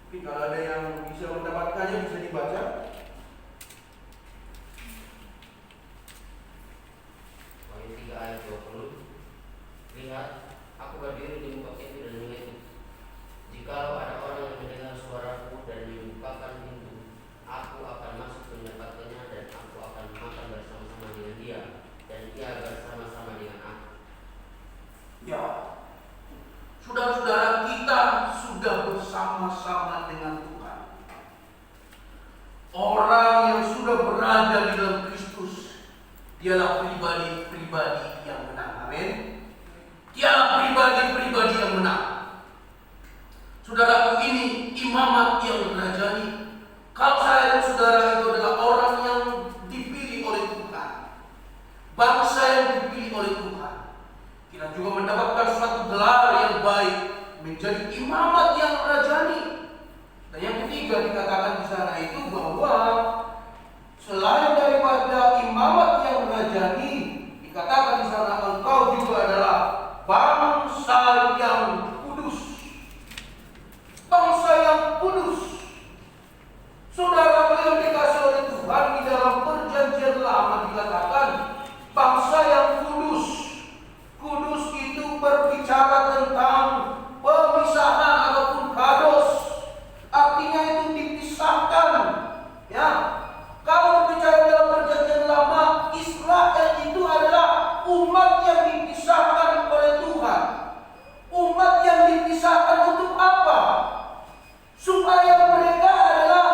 Tapi kalau ada yang bisa mendapatkannya bisa dibaca. Wahyu 3 ayat 20. Lihat, aku berdiri di muka pintu dan mengetuk. Jikalau ada orang yang mendengar suaraku dan membukakan pintu, aku akan masuk mendapatkannya dan aku akan makan bersama-sama dengan dia dan dia bersama-sama dengan aku. Ya, saudara-saudara, kita sudah bersama-sama dengan Tuhan. Orang yang sudah berada di dalam Kristus, dialah pribadi-pribadi yang menang. Amin. Dialah pribadi-pribadi yang menang. Saudaraku, ini imamat yang rajani. Kalau saya dan saudara itu adalah orang yang dipilih oleh Tuhan, bangsa yang dipilih oleh Tuhan, kita juga mendapatkan suatu gelar yang baik, menjadi imamat yang rajani. Dan yang ketiga dikatakan di sana itu bahwa selain daripada imamat yang rajani, dikatakan di sana engkau juga adalah bangsa yang kudus. Bangsa yang kudus. Saudara, yang dikasih oleh Tuhan di dalam perjanjian lama dikatakan bangsa yang kudus. Kudus itu berbicara tentang pemisahan ataupun kados. Artinya itu dipisahkan. Ya, kalau berbicara dalam perjanjian lama, Israel itu adalah umat yang dipisahkan oleh Tuhan. Umat yang dipisahkan untuk apa? Supaya mereka adalah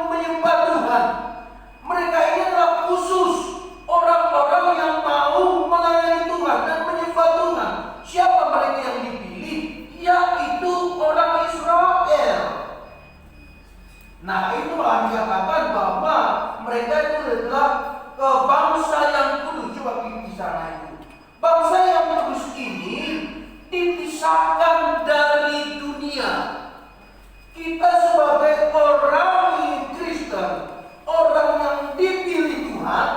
menyembah Tuhan. Mereka ini adalah khusus orang-orang yang mau melayani Tuhan dan menyembah Tuhan. Siapa mereka yang dipilih? Yaitu orang Israel. Nah, itulah dikatakan bahwa mereka itu adalah bangsa yang kudus. Coba di sana itu. Bangsa yang kudus ini dipisahkan dari dunia. Kita sebagai orang Kristen, orang yang dipilih Tuhan,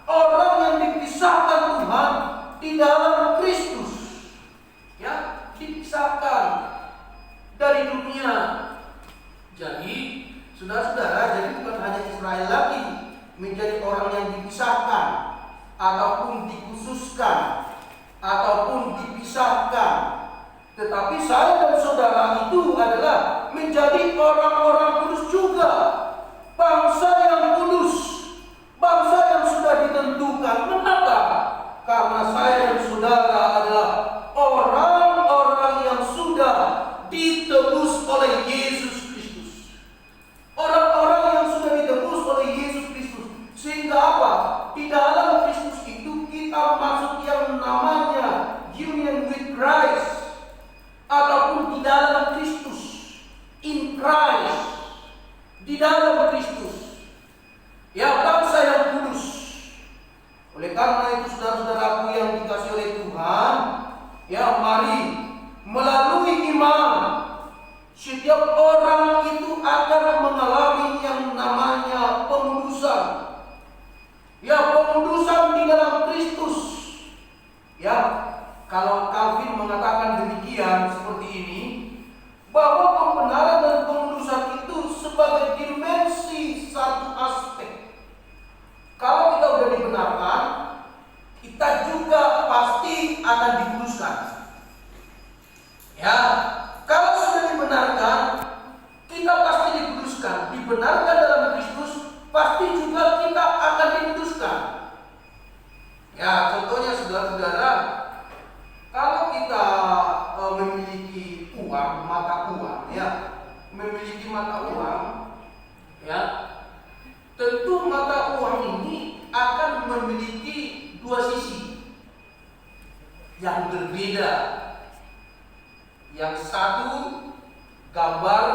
orang yang dipisahkan Tuhan di dalam Kristus, ya, dipisahkan dari dunia. Jadi, saudara-saudara, jadi bukan hanya Israel lagi menjadi orang yang dipisahkan, ataupun dikhususkan, ataupun dipisahkan. Tetapi saya dan saudara itu adalah menjadi orang-orang kudus juga. Bangsa yang kudus. Bangsa yang sudah ditentukan. Mengapa? Karena saya dan saudara adalah orang-orang yang sudah ditebus oleh Yesus Kristus. Orang-orang yang sudah ditebus oleh Yesus Kristus. Sehingga apa? Di dalam Kristus itu kita masuk yang namanya union with Christ. Ataupun di dalam Kristus, in Christ, di dalam Kristus, ya, bangsa yang kudus. Oleh karena itu, saudara-saudaraku yang dikasihi oleh Tuhan, ya, mari melalui iman, setiap orang itu akan mengalami yang namanya pengudusan. Ya, pengudusan di dalam Kristus. Ya, kalau Calvin mengatakan demikian seperti ini, bahwa pembenaran dan pengudusan itu sebagai dimensi satu aspek. Kalau kita sudah dibenarkan, kita juga pasti akan dikuduskan. Ya, kalau sudah dibenarkan, kita pasti dikuduskan. dibenarkan dalam Kristus, pasti juga kita akan dikuduskan. Ya, contohnya saudara-saudara, kalau kita memiliki uang, mata uang, ya, memiliki mata uang, ya, tentu mata uang ini akan memiliki dua sisi yang berbeda. Yang satu gambar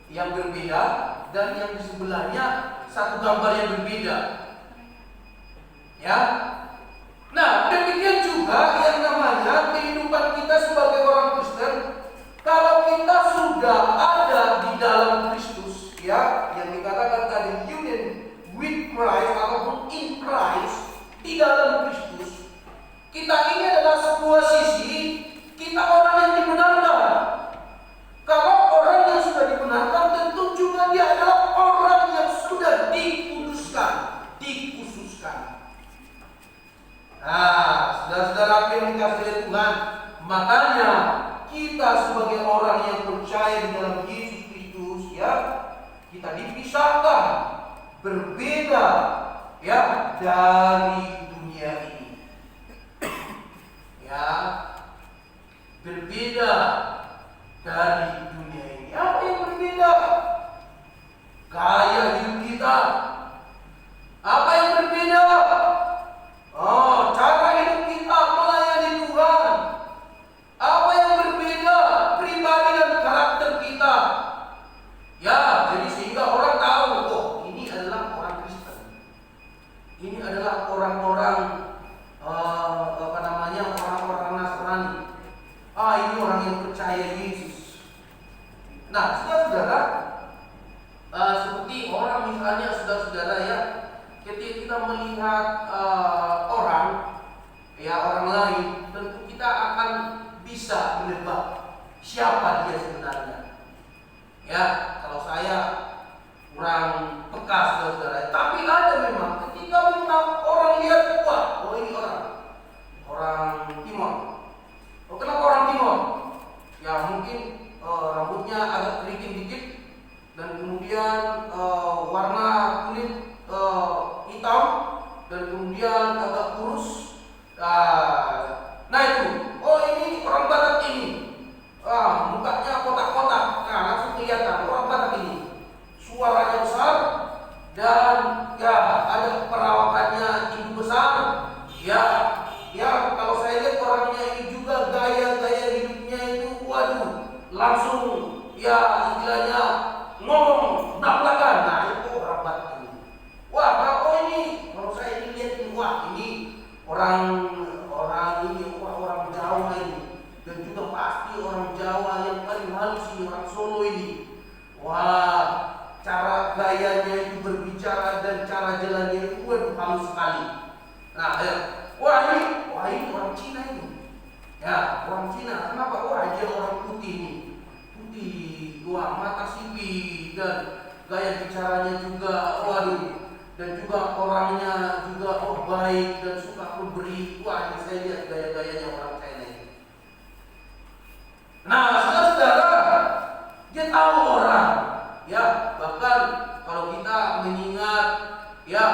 yang berbeda, dan yang di sebelahnya satu gambar yang berbeda. Ya. Nah, demikian juga yang namanya kehidupan kita sebagai orang Kristen. Kalau kita sudah ada di dalam Kristus, ya, yang dikatakan tadi union with Christ ataupun in Christ, di dalam Kristus, kita ini adalah sebuah sisi, kita orang yang dibenarkan. Kalau orang yang sudah dibenarkan, tentu juga dia adalah orang yang sudah dikuduskan, dikhususkan. Nah, saudara-saudara yang dikasihi oleh Tuhan, makanya kita sebagai orang yang percaya di dalam Yesus Kristus, ya, kita dipisahkan, berbeda, ya, dari dunia ini. Ya, berbeda dari dunia ini. Apa yang berbeda? Gaya hidup kita. Apa yang berbeda? Oh, cara hidup kita melayani Tuhan. Apa yang berbeda? Pribadi dan karakter kita. Ya, jadi sehingga orang tahu, oh, ini adalah orang Kristen. Ini adalah orang-orang orang-orang Nasrani. Ini orang yang percaya Yesus. Nah, saudara-saudara, seperti orang misalnya, saudara-saudara, ya, ketika kita melihat orang lain, tentu kita akan bisa menebak siapa dia sebenarnya. Ya, kalau saya kurang peka, saudara-saudara, tapi ada memang ketika orang lihat, wah, oh ini orang Timur. Oh, kenapa orang Timur? Ya, mungkin rambutnya agak keriting dikit, dan kemudian warna kulit hitam, dan kemudian agak kurus. Nah itu, oh ini orang Batak ini. Mukanya kotak-kotak. Nah, langsung kelihatan orang Batak ini. Suaranya besar, dan ya ada perawakannya tinggi besar. Ya, kalau saya lihat orangnya ini juga gaya hidupnya itu, waduh, langsung ya istilahnya ngomong belak-belakan. Nah, itu orang Batak ini. Wah, kalau ini, kalau saya ini lihat ini, wah, ini orang ini, wah, orang Jawa ini, dan juga pasti orang Jawa yang paling halus ini, orang Solo ini. Wah, cara gayanya itu berbicara dan cara jalannya itu, waduh, halus sekali. Nah, wah ini orang Cina ini. Ya, orang Cina. Kenapa? Wah, dia orang putih ini. Putih, wah, mata sipit, dan gaya bicaranya juga, waduh, dan juga orangnya juga, oh, baik dan suka memberi. Wah, ini saya lihat gaya-gayanya orang China ini. Nah, saudara-saudara, dia tahu orang. Ya, bahkan kalau kita mengingat, ya,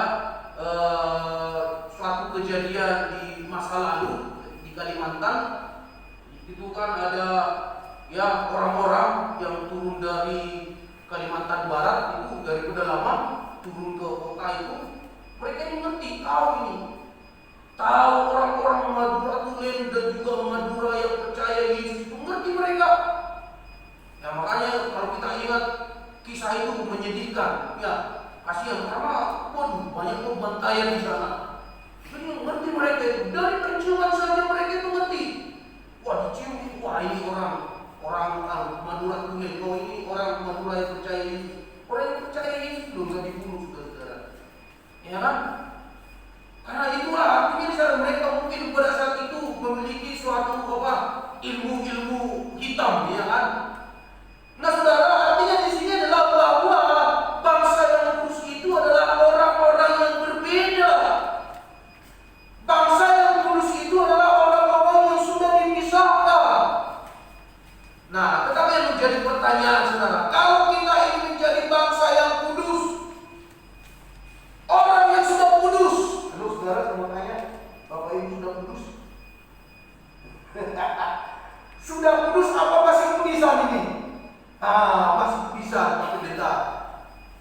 suatu kejadian di masa lalu di Kalimantan, itu kan ada, ya, orang-orang yang turun dari Kalimantan Barat itu, dari pedalaman turun ke kota itu. Mereka ini ngerti, tahu ini, tahu orang-orang Madura Tulen dan juga Madura yang percaya Yesus itu, ngerti mereka. Ya, makanya kalau kita ingat kisah itu menyedihkan, ya, kasihan karena, waduh, banyak pembantaian di sana. Jadi ngerti mereka itu, dari penciuman saja mereka itu ngerti. Wah, dicium itu, wah, ini orang Madura Tulen, oh ini orang Madura yang percaya Yesus. Orang yang percaya Yesus belum bisa dibunuh, saudara-saudara. Ya kan? Karena itulah artinya di sana mereka mungkin pada saat itu memiliki suatu ilmu-ilmu hitam, ya kan? Nah, saudara, artinya di sini adalah bahwa bangsa yang kudus itu adalah orang-orang yang berbeda. Bangsa yang kudus itu adalah orang-orang yang sudah dipisahkan. Nah, tetapi yang menjadi pertanyaan, saudara, kalau kita ingin menjadi bangsa yang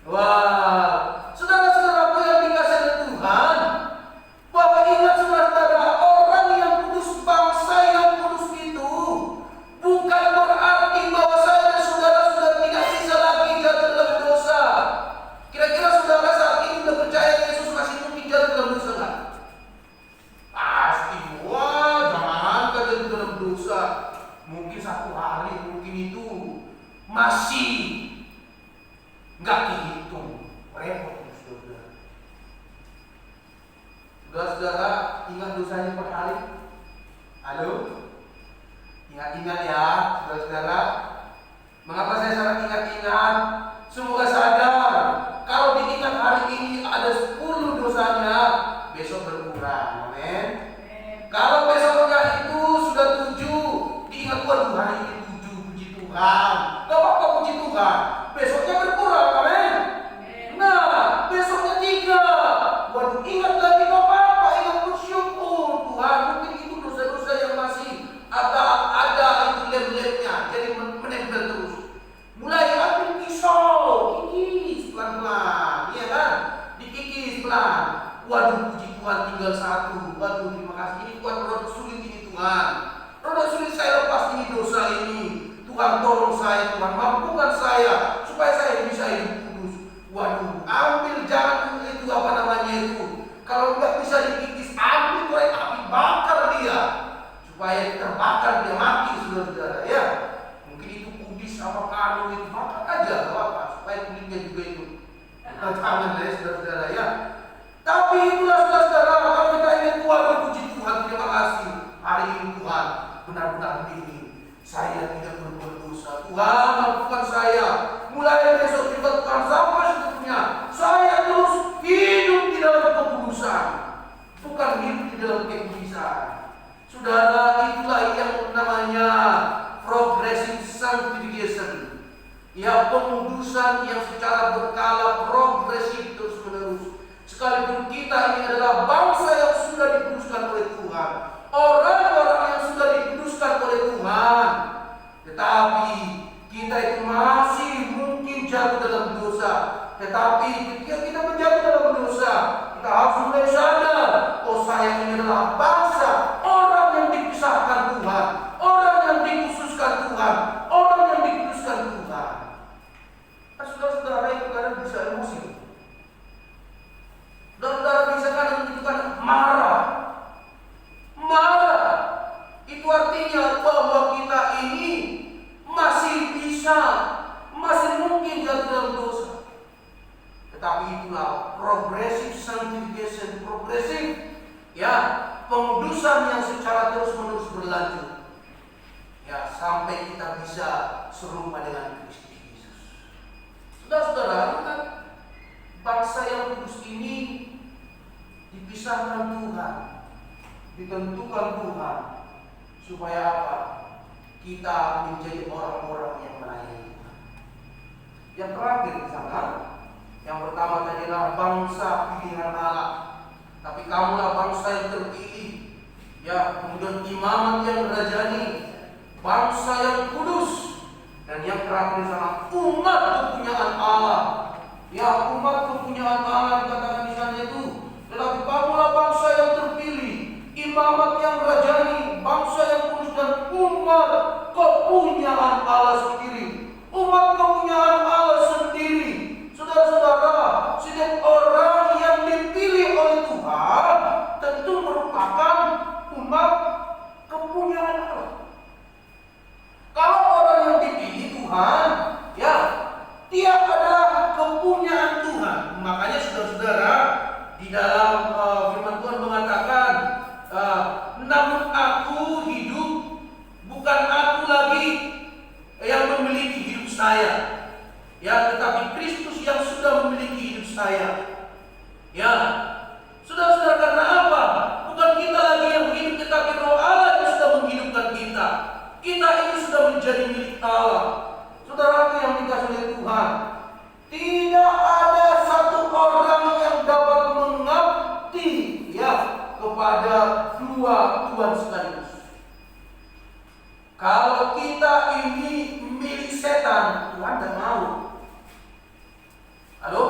Wah, saudara-saudaraku yang dikasihi oleh Tuhan, bahwa ingat saudara-saudara, orang yang kudus, bangsa yang kudus itu bukan berarti bahwa saya dan saudara sudah tidak bisa lagi jatuh dalam dosa. Kira-kira saudara saat ini sudah percaya Yesus masih mungkin jatuh dalam dosa nggak? Pasti. Wah, jangan jatuh dalam dosa. Mungkin satu hari, mungkin itu masih nggak dihitung. Repot, saudara. Saudara-saudara, ingat dosanya per hari? Halo? Ingat-ingat ya, saudara-saudara. Mengapa saya sangat ingat-ingat? Semoga sadar, kalau diingat hari ini ada 10 dosanya, besok berkurang. Amin. Kalau besoknya itu sudah 7, diingat, waduh hari ini 7, puji Tuhan. Gak apa-apa, puji Tuhan. Besoknya berkurang, amin. Nah, besoknya 3. Waduh, ingat lagi, gak apa-apa, ingat bersyukur Tuhan. Mungkin itu dosa-dosa yang masih ada itu lem-lemnya, jadi menempel terus. Mulai ambil pisau, kikis pelan-pelan, iya kan? Dikikis pelan. Waduh, puji Tuhan tinggal 1. Waduh, terima kasih. Ini Tuhan, roda sulit ini Tuhan. Roda sulit saya lepas ini dosa ini. Tuhan tolong saya, Tuhan mampukan saya supaya saya bisa hidup kudus. Waduh, ambil jangan itu apa namanya itu. Kalau nggak bisa dikikis, ambil korek api, bakar dia supaya terbakar dia mati, saudara-saudara ya. Mungkin itu kubis apa kanu itu, bakar aja, apa supaya kulitnya juga itu. Jangan deh, saudara-saudara ya. Tapi itulah saudara-saudara, kalau kita ingin Tuhan, puji Tuhan, terima kasih. Hari ini Tuhan benar-benar ini saya tidak berbuat dosa. Tuhan mampukan saya. Mulai besok juga Tuhan sampai seterusnya, saya terus hidup di dalam kekudusan, bukan hidup di dalam kekudusan. Saudara, itulah yang namanya progressive sanctification. Ya, pengudusan yang secara berkala progresif terus menerus. Sekalipun kita ini adalah bangsa yang sudah dikuduskan oleh Tuhan, orang-orang yang sudah dikuduskan oleh Tuhan, tetapi kita itu masih mungkin jatuh dalam dosa. Tetapi ketika kita menjatuh dalam dosa, kita harus mulai sadar, oh saya ini adalah bangsa, orang yang dipisahkan Tuhan, orang yang dikhususkan Tuhan, orang yang dikuduskan Tuhan. Nah, saudara-saudara, itu kadang bisa emosi. Saudara bisa kadang itu kadang marah. Marah itu artinya bahwa kita ini masih bisa, masih mungkin jatuh dalam dosa. Tetapi itulah progressive sanctification, progresif ya, pengudusan yang secara terus-menerus berlanjut. Ya, sampai kita bisa serupa dengan Kristus Yesus. Saudara-saudara, kan bangsa yang kudus ini dipisahkan Tuhan, ditentukan Tuhan, supaya apa? Kita menjadi orang-orang yang melayani Tuhan. Yang terakhir di sana, yang pertama tadi adalah bangsa pilihan Allah. Tapi kamulah bangsa yang terpilih. Ya, kemudian imamat yang rajani, bangsa yang kudus, dan yang terakhir di sana umat kepunyaan Allah. Ya, umat kepunyaan Allah dikatakan di sana itu. Tetapi kamulah bangsa yang terpilih, imamat yang rajani, bangsa yang kudus, dan umat kepunyaan Allah sendiri. Umat kepunyaan Allah sendiri. Saudara-saudara, setiap orang yang dipilih oleh Tuhan tentu merupakan umat kepunyaan Allah. Kalau orang yang dipilih Tuhan, ya, dia adalah kepunyaan Tuhan. Makanya saudara-saudara, di dalam firman Tuhan mengatakan, namun aku hidup, bukan aku lagi yang memiliki hidup saya, ya, tetapi Kristus yang sudah memiliki hidup saya. Ya, saudara-saudara, karena apa? Bukan kita lagi yang hidup, tetapi Roh Allah yang sudah menghidupkan kita. Kita ini sudah menjadi milik Allah. Saudaraku yang dikasihi oleh Tuhan, tidak ada satu orang yang dapat mengabdi, ya, kepada dua Tuhan sekaligus. Kalau kita ini milik setan, Tuhan tidak mau. Halo?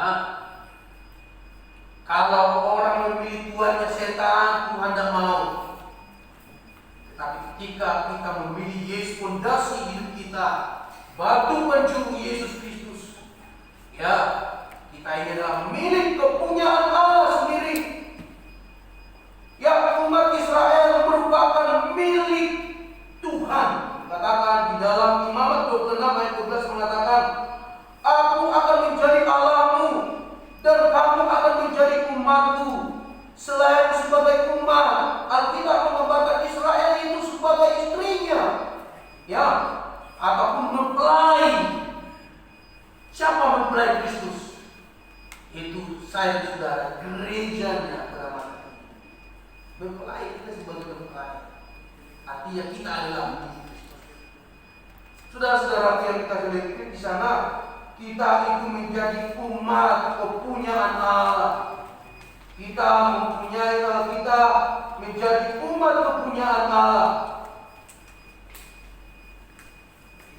Ya, kalau orang memilih tuannya setan, Tuhan tidak mau. Tetapi ketika kita memilih Yesus, fondasi hidup kita, batu penjuru Yesus Kristus, ya, kita ini adalah milik kepunyaan Allah sendiri. Ya, umat Israel merupakan milik Tuhan. Katakan di dalam Imamat 26 ayat 12 mengatakan, Aku akan menjadi Allahmu dan kamu akan menjadi umatku. Selain sebagai umat, Alkitab menggambarkan Israel itu sebagai istrinya, ya, ataupun mempelai. Siapa mempelai Kristus? Itu saya, saudara, gerejanya pada masa ini. Mempelai kita sebagai mempelai, artinya kita adalah milik Kristus. Saudara-saudara yang kita lihat di sana, kita itu menjadi umat kepunyaan Allah. Kita mempunyai, kita menjadi umat kepunyaan Allah.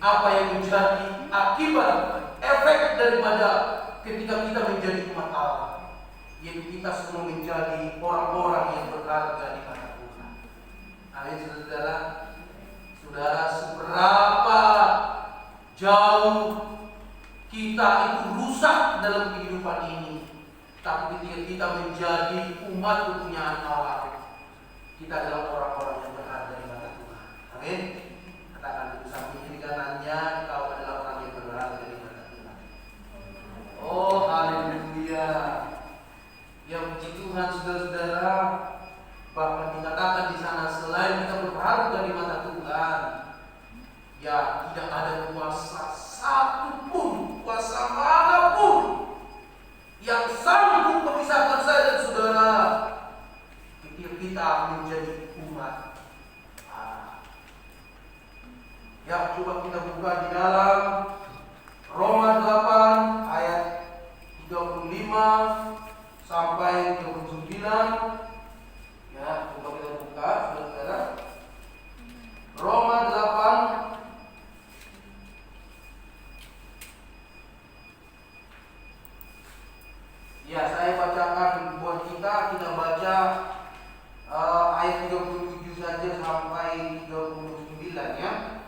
Apa yang menjadi akibat, efek daripada ketika kita menjadi umat Allah, yaitu kita semua menjadi orang-orang yang berharga di mata Tuhan. Amin, saudara. Saudara, seberapa jauh kita itu rusak dalam kehidupan ini, tapi ketika kita menjadi umat kepunyaan Allah, kita adalah orang-orang yang berharga di mata Tuhan. Amin. Katakan itu samping kiri kanannya, kau adalah orang yang berharga di mata Tuhan. Oh, haleluya. Ya, puji Tuhan, saudara-saudara. Bahkan dikatakan di sana, selain kita berharga di mata Tuhan, ya, tidak ada kuasa satupun, kuasa manapun yang sanggup memisahkan saya dan saudara ketika kita menjadi umat Allah. Ya, coba kita buka di dalam Roma 8 ayat 35 sampai 39. Ya, coba kita buka, saudara. Roma 8 ya, saya bacakan buat kita baca ayat 37 saja sampai 39 ya.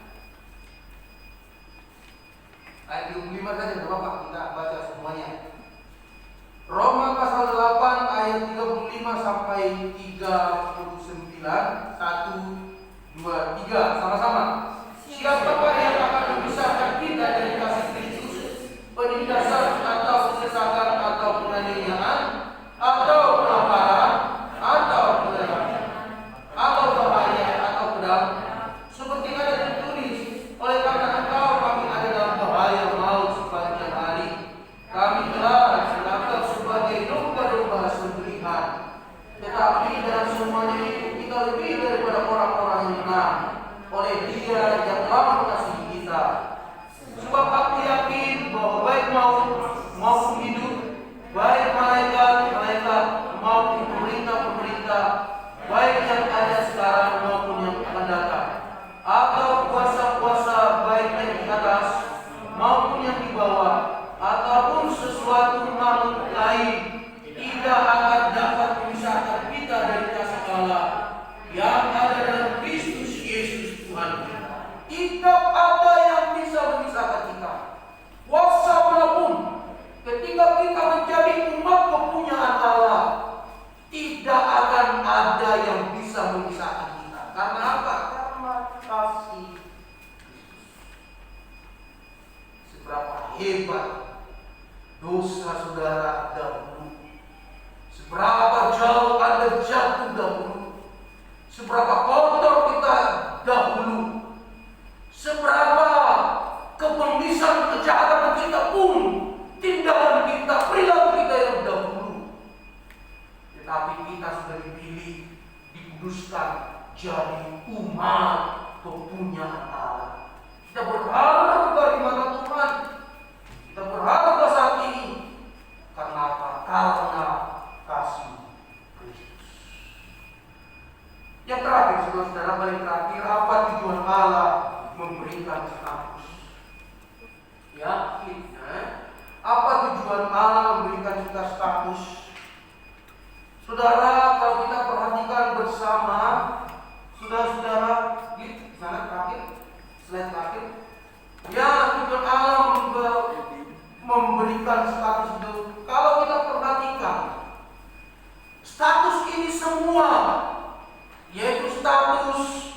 Ayat 25 saja enggak apa-apa, kita baca semuanya. Roma pasal 8 ayat 35 sampai 39. 1, 2, 3 sama-sama. Siapakah yang akan memisahkan kita dari kasih Kristus? Penindasan atau kesesakan atau penganiayaan atau kelaparan atau kelaparan atau bahaya atau pedang? Seperti ada tertulis, oleh karena engkau kami ada dalam bahaya maut sepanjang hari. Kami telah diserahkan sebagai domba-domba sembelihan. Tetapi dalam semuanya itu kita lebih daripada orang-orang yang menang oleh Dia yang telah mengasihi kita. Sebab aku yakin bahwa baik maut maupun hidup, baik malaikat maupun pemerintah-pemerintah, baik yang ada sekarang maupun yang akan datang, atau kuasa-kuasa baik yang di atas maupun yang di bawah, ataupun sesuatu makhluk lain, tidak akan dapat memisahkan kita dari kasih Allah yang ada dalam Kristus Yesus Tuhan kita. Tidak ada yang bisa memisahkan kita. Kuasa manapun, ketika kita menjadi umat kepunyaan Allah, tidak akan ada yang bisa memisahkan kita. Karena apa? Karena kasih Kristus. Seberapa hebat dosa saudara dahulu, seberapa jauh Anda jatuh dahulu, seberapa kotor kita dahulu, seberapa kepemisahan kejahatan kita pun, tindakan kita, perilaku kita yang dahulu. Tetapi kita sudah dipilih, dikuduskan jadi umat kepunyaan Allah. Kita berharga di mata Tuhan. Kita berharga saat ini. Karena apa? Karena kasih Kristus. Yang terakhir, saudara-saudara, paling terakhir, apa tujuan Allah memberikan status? Ya, apa tujuan Allah memberikan status. Saudara, kalau kita perhatikan bersama, saudara-saudara, di sana terakhir, slide terakhir, ya Tuhan Allah memberikan status itu. Kalau kita perhatikan, status ini semua, yaitu status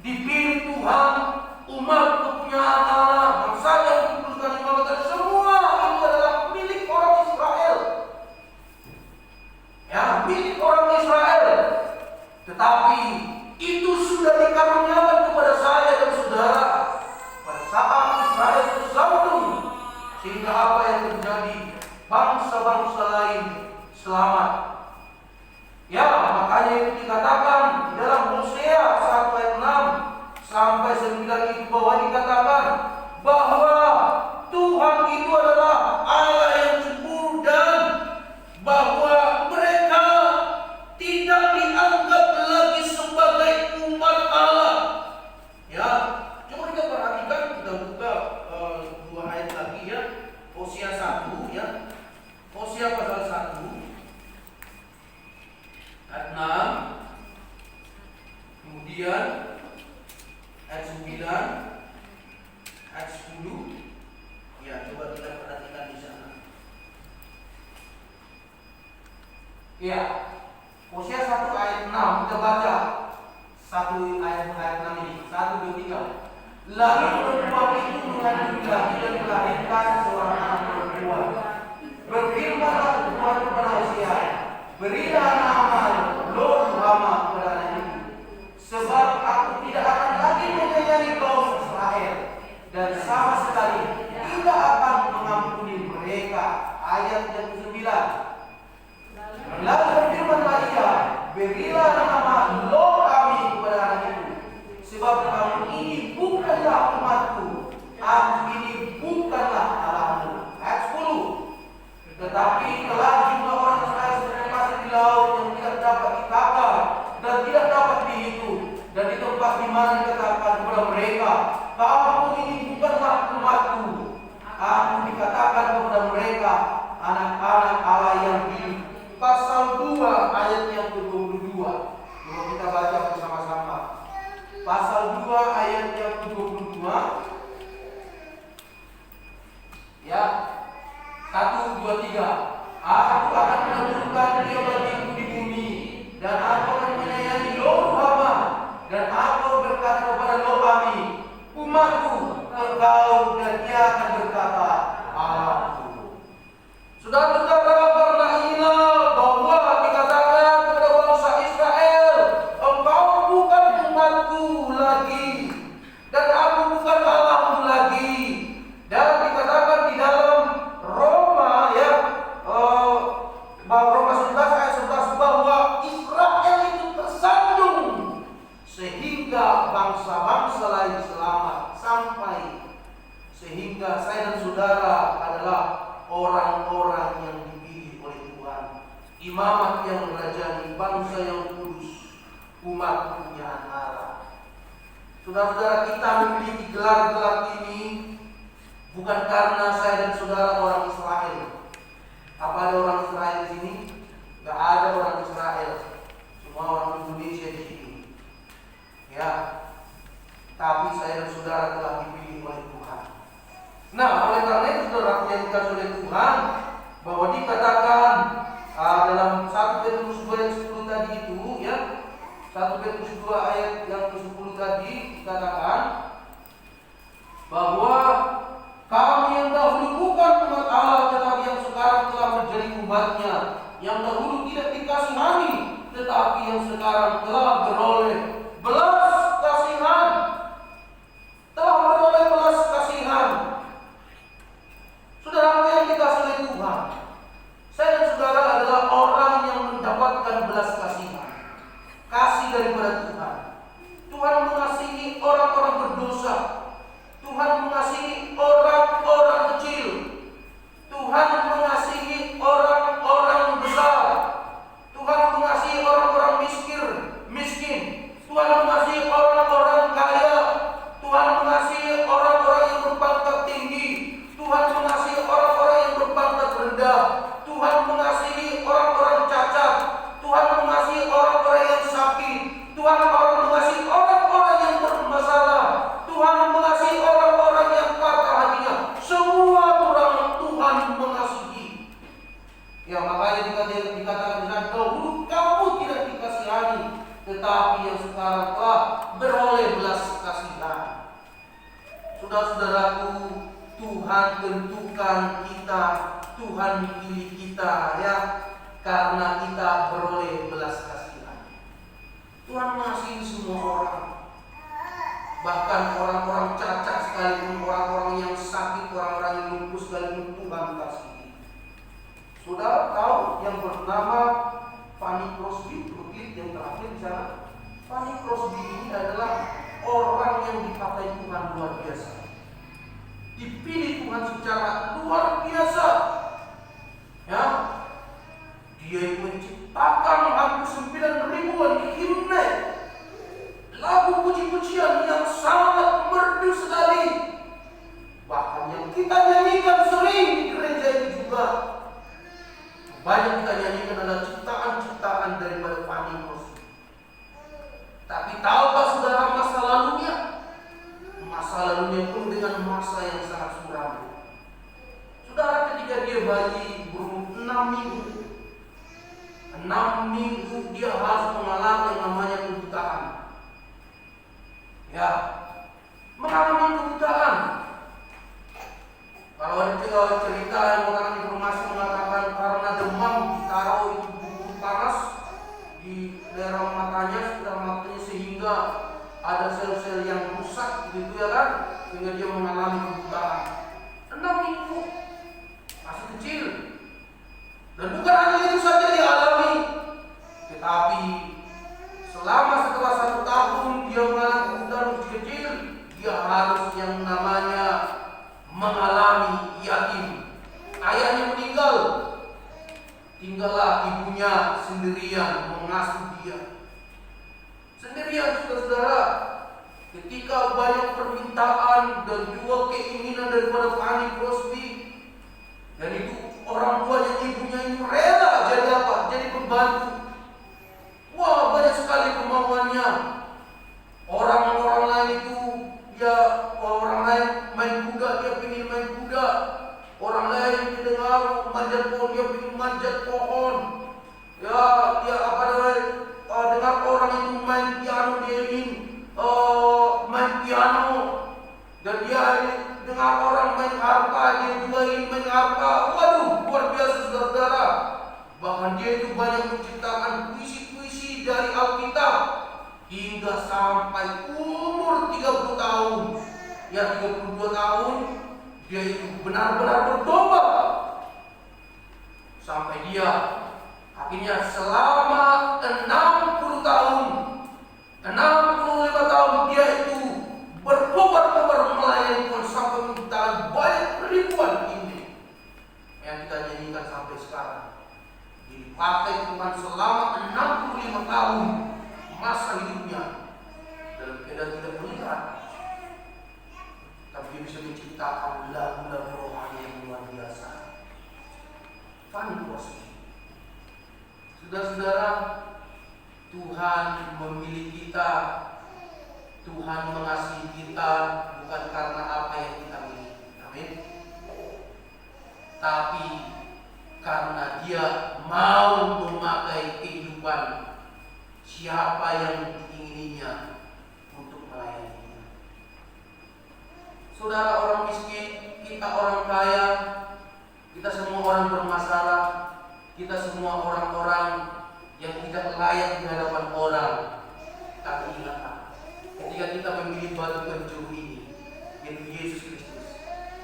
dipilih Tuhan, umat kepunyaan Allah, bangsa yang dikuduskan di Makkah, semua itu adalah milik orang Israel. Ya, milik orang Israel. Tetapi itu sudah dikaruniakan kepada saya dan saudara pada saat Israel bersatu, sehingga apa yang terjadi, bangsa-bangsa lain selamat. Ya, makanya itu dikatakan di dalam Hosea 1 ayat 6 sampai 9 itu bahwa dikatakan bahwa Tuhan itu adalah Allah yang cemburu dan bahwa mereka tidak dianggap lagi sebagai umat Allah. Ya, coba kita perhatikan, kita buka dua ayat lagi ya. Hosea 1 ya. Hosea pasal 1 ayat 6, kemudian ayat 9, ayat 10. Ya, coba kita perhatikan di sana. Ya, Hosea 1 ayat 6 kita baca. 1 ayat 6 ini, 1, 2, 3. Lalu perempuan itu mengandung lagi dan melahirkan seorang anak perempuan. Berfirmanlah Tuhan kepada Hosea, berilah nama Lo-Ruhamah kepada anak itu, sebab aku tidak akan lagi menyayangi kaum Israel dan sama sekali tidak akan mengampuni mereka. Ayat yang ke-9. Lalu berfirmanlah ia, berilah nama Lo-Ami kepada anak itu, sebab kamu ini bukanlah umatku, aku ini bukanlah Allahmu. Ayat 10. Tetapi telah jumlah orang Israel seperti pasir di laut yang tidak dapat ditata dan tidak dapat dihitung, dan di tempat di mana dikatakan kepada mereka, kamu ini bukanlah umatku, aku dikatakan kepada mereka, anak-anak Allah yang hidup. Pasal 2 ayat yang ke-22. Coba kita baca bersama-sama. Pasal 2 ayat yang ke-22. Ya. 1, 2, 3. Aku akan menentukan dia bagiku di bumi, dan aku akan menyayangi Lo-Ruhamah, dan aku berkata kepada Lo-Ami, umatku, engkau, dan dia akan berkata, Allahku. Saudara-saudara, karena inilah bahwa dikatakan kepada bangsa Israel, engkau bukan umatku lagi, dan aku bukan Allahmu lagi. Dan dikatakan di dalam Roma ya, Roma 11 ayat 11 bahwa Israel itu tersandung sehingga bangsa-bangsa lain selamat, sampai sehingga saya dan saudara adalah orang-orang yang dipilih oleh Tuhan, imamat yang merajani, bangsa yang kudus, umat kepunyaan Allah. Saudara-saudara, kita memiliki gelar-gelar ini bukan karena saya dan saudara orang Israel. Apa ada orang Israel di sini? Gak ada orang Israel. Semua orang Indonesia di sini. Ya. Tapi saya dan saudara telah dipilih oleh Tuhan. Nah, oleh karena itu saudara yang dikasih oleh Tuhan, bahwa dikatakan dalam 1 Petrus 2 ayat 10 tadi itu ya. 1 Petrus 2 ayat yang ke-10 tadi dikatakan bahwa kami yang dahulu bukan umat Allah, tetapi yang sekarang telah menjadi umatnya, yang dahulu tidak dikasihani, tetapi yang sekarang telah beroleh belas kasihan. Telah beroleh belas kasihan. Saudara yang dikasih oleh Tuhan, saya dan saudara adalah orang yang mendapatkan belas kasihan, kasih daripada Tuhan. Tuhan mengasihi orang-orang berdosa. Tuhan mengasihi orang-orang kecil. Tuhan mengasihi orang-orang besar. Tuhan mengasihi orang-orang miskin Tuhan tentukan kita, Tuhan pilih kita ya, karena kita beroleh belas kasihan. Tuhan mengasihi semua orang. Bahkan orang-orang cacat sekalipun, orang-orang yang sakit, orang-orang yang lumpuh sekalipun Tuhan kasihi. Saudara tahu yang bernama Fanny Crosby, klip yang terakhir di sana. Fanny Crosby ini adalah orang yang dipakai Tuhan luar biasa. Dipilih Tuhan secara luar biasa. Ya, dia menciptakan lagu 9 ribuan himne, lagu puji-pujian yang sangat merdu sekali. Bahkan yang kita nyanyikan sering di gereja ini juga banyak kita nyanyikan adalah ciptaan-ciptaan daripada Fanny Crosby. Tapi tahukah saudara masa lalunya? Masa lalunya pun dengan masa yang sangat suram. Saudara, ketika dia bayi berumur 6 minggu dia harus mengalami yang namanya kebutaan. Ya, mengalami kebutaan. Kalau ada cerita yang mengalami informasi mengatakan karena demam ditaruh itu bubur panas di daerah matanya, sehingga ada sel-sel yang rusak gitu ya kan, sehingga dia mengalami kebutaan. 6 minggu, masih kecil. Dan bukan hanya itu saja dia alami, tetapi setelah 1 tahun dia mengalami kebutaan kecil, dia harus yang namanya mengalami yatim. Ayahnya meninggal, tinggallah ibunya sendirian mengasuh dia. Sendirian, saudara-saudara. Ketika banyak permintaan dan juga keinginan daripada Fanny Crosby, dan itu orang tuanya, ibunya ini rela jadi apa? Jadi pembantu. Wah, banyak sekali kemauannya. Orang-orang lain itu orang lain main kuda, dia ingin main kuda. Orang lain didengar manjat pohon, dia ingin manjat pohon. Ya, dia dengar orang itu main piano, dia ingin main piano. Dan dia dengar orang main harpa, dia juga ingin main harpa. Waduh, luar biasa saudara-saudara. Bahkan dia itu banyak menciptakan puisi-puisi dari Alkitab hingga sampai umur 30 tahun. Ya, 32 tahun dia itu benar-benar bertobat. Sampai dia akhirnya selama 60 tahun, 65 tahun dia itu berkobar-kobar melayani Tuhan sampai menciptakan banyak ribuan ini yang kita nyanyikan sampai sekarang. Dipakai Tuhan selama 65 tahun masa hidupnya dalam keadaan tidak melihat, tapi dia bisa menciptakan lagu-lagu rohani yang luar biasa. Fanny Crosby. Saudara-saudara, Tuhan memilih kita, Tuhan mengasihi kita bukan karena apa yang kita miliki, amin, tapi karena Dia mau memakai kehidupan siapa yang diingininya untuk melayaninya. Saudara, orang miskin, kita orang kaya, kita semua orang bermasalah, kita semua orang-orang yang tidak layak di hadapan orang. Tapi ingatlah, ketika kita memilih batu penjuru ini, yaitu Yesus Kristus,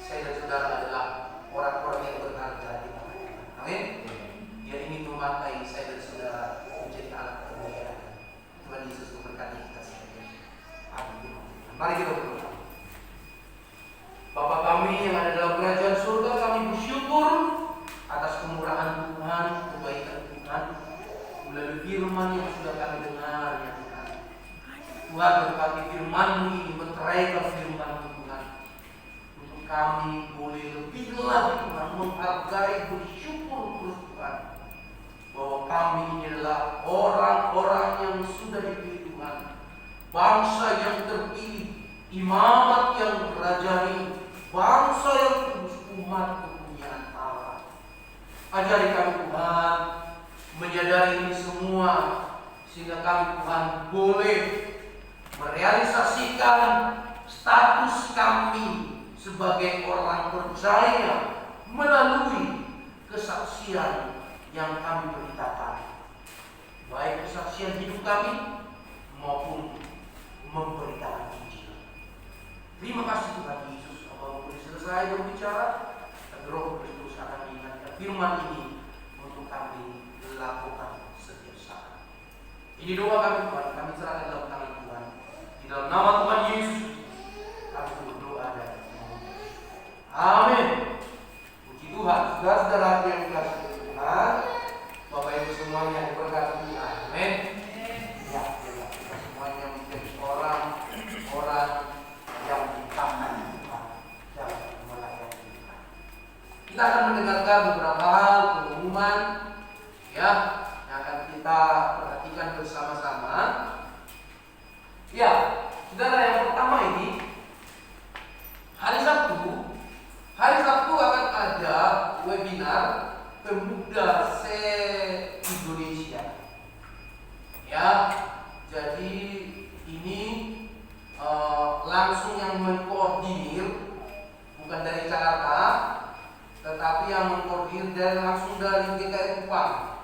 saya dan saudara adalah orang-orang yang berharga di tangan Tuhan. Amin. Dia ingin memakai saya dan saudara menjadi alat kemuliaan. Tuhan Yesus memberkati kita sekalian. Amin. Mari kita berdoa. Bapa kami yang ada dalam kerajaan surga, kami bersyukur atas kemurahan Tuhan, kebaikan Tuhan, melalui firman yang sudah kami dengar ya Tuhan. Tuhan, berkati firman-Mu ini, meteraikan firman-Mu Tuhan, untuk kami boleh lebih lagi Tuhan menghargai, bersyukur terus Tuhan, bahwa kami ini adalah orang-orang yang sudah dipilih Tuhan, bangsa yang terpilih, imamat yang rajani, bangsa yang kudus, umat kepunyaan Allah. Ajari kami Tuhan menyadari ini semua, sehingga kami Tuhan boleh merealisasikan status kami sebagai orang percaya melalui kesaksian yang kami beritakan, baik kesaksian hidup kami maupun memberitakan Injil. Terima kasih Tuhan Yesus, apabila selesai berbicara, Roh Kristus akan mengingatkan firman ini untuk kami lakukan setiap saat. Ini doa kami Tuhan, kami serahkan dalam tangan Tuhan. Di dalam nama Tuhan Yesus kami berdoa dan memohon. Amin. Puji Tuhan. Saudara-saudara yang dikasihi Tuhan, Bapak Ibu semuanya diberkati. Amin. Ya, kita semuanya menjadi orang yang ditahan Tuhan dan melayani Tuhan. Kita akan mendengarkan beberapa hal pengumuman ya yang akan kita perhatikan bersama-sama. Ya, saudara, yang pertama ini hari Sabtu akan ada webinar pemuda se-Indonesia. Ya, jadi ini langsung yang mengkoordinir bukan dari Jakarta, tetapi yang mengkoordinir dari langsung dari GKI Kupang.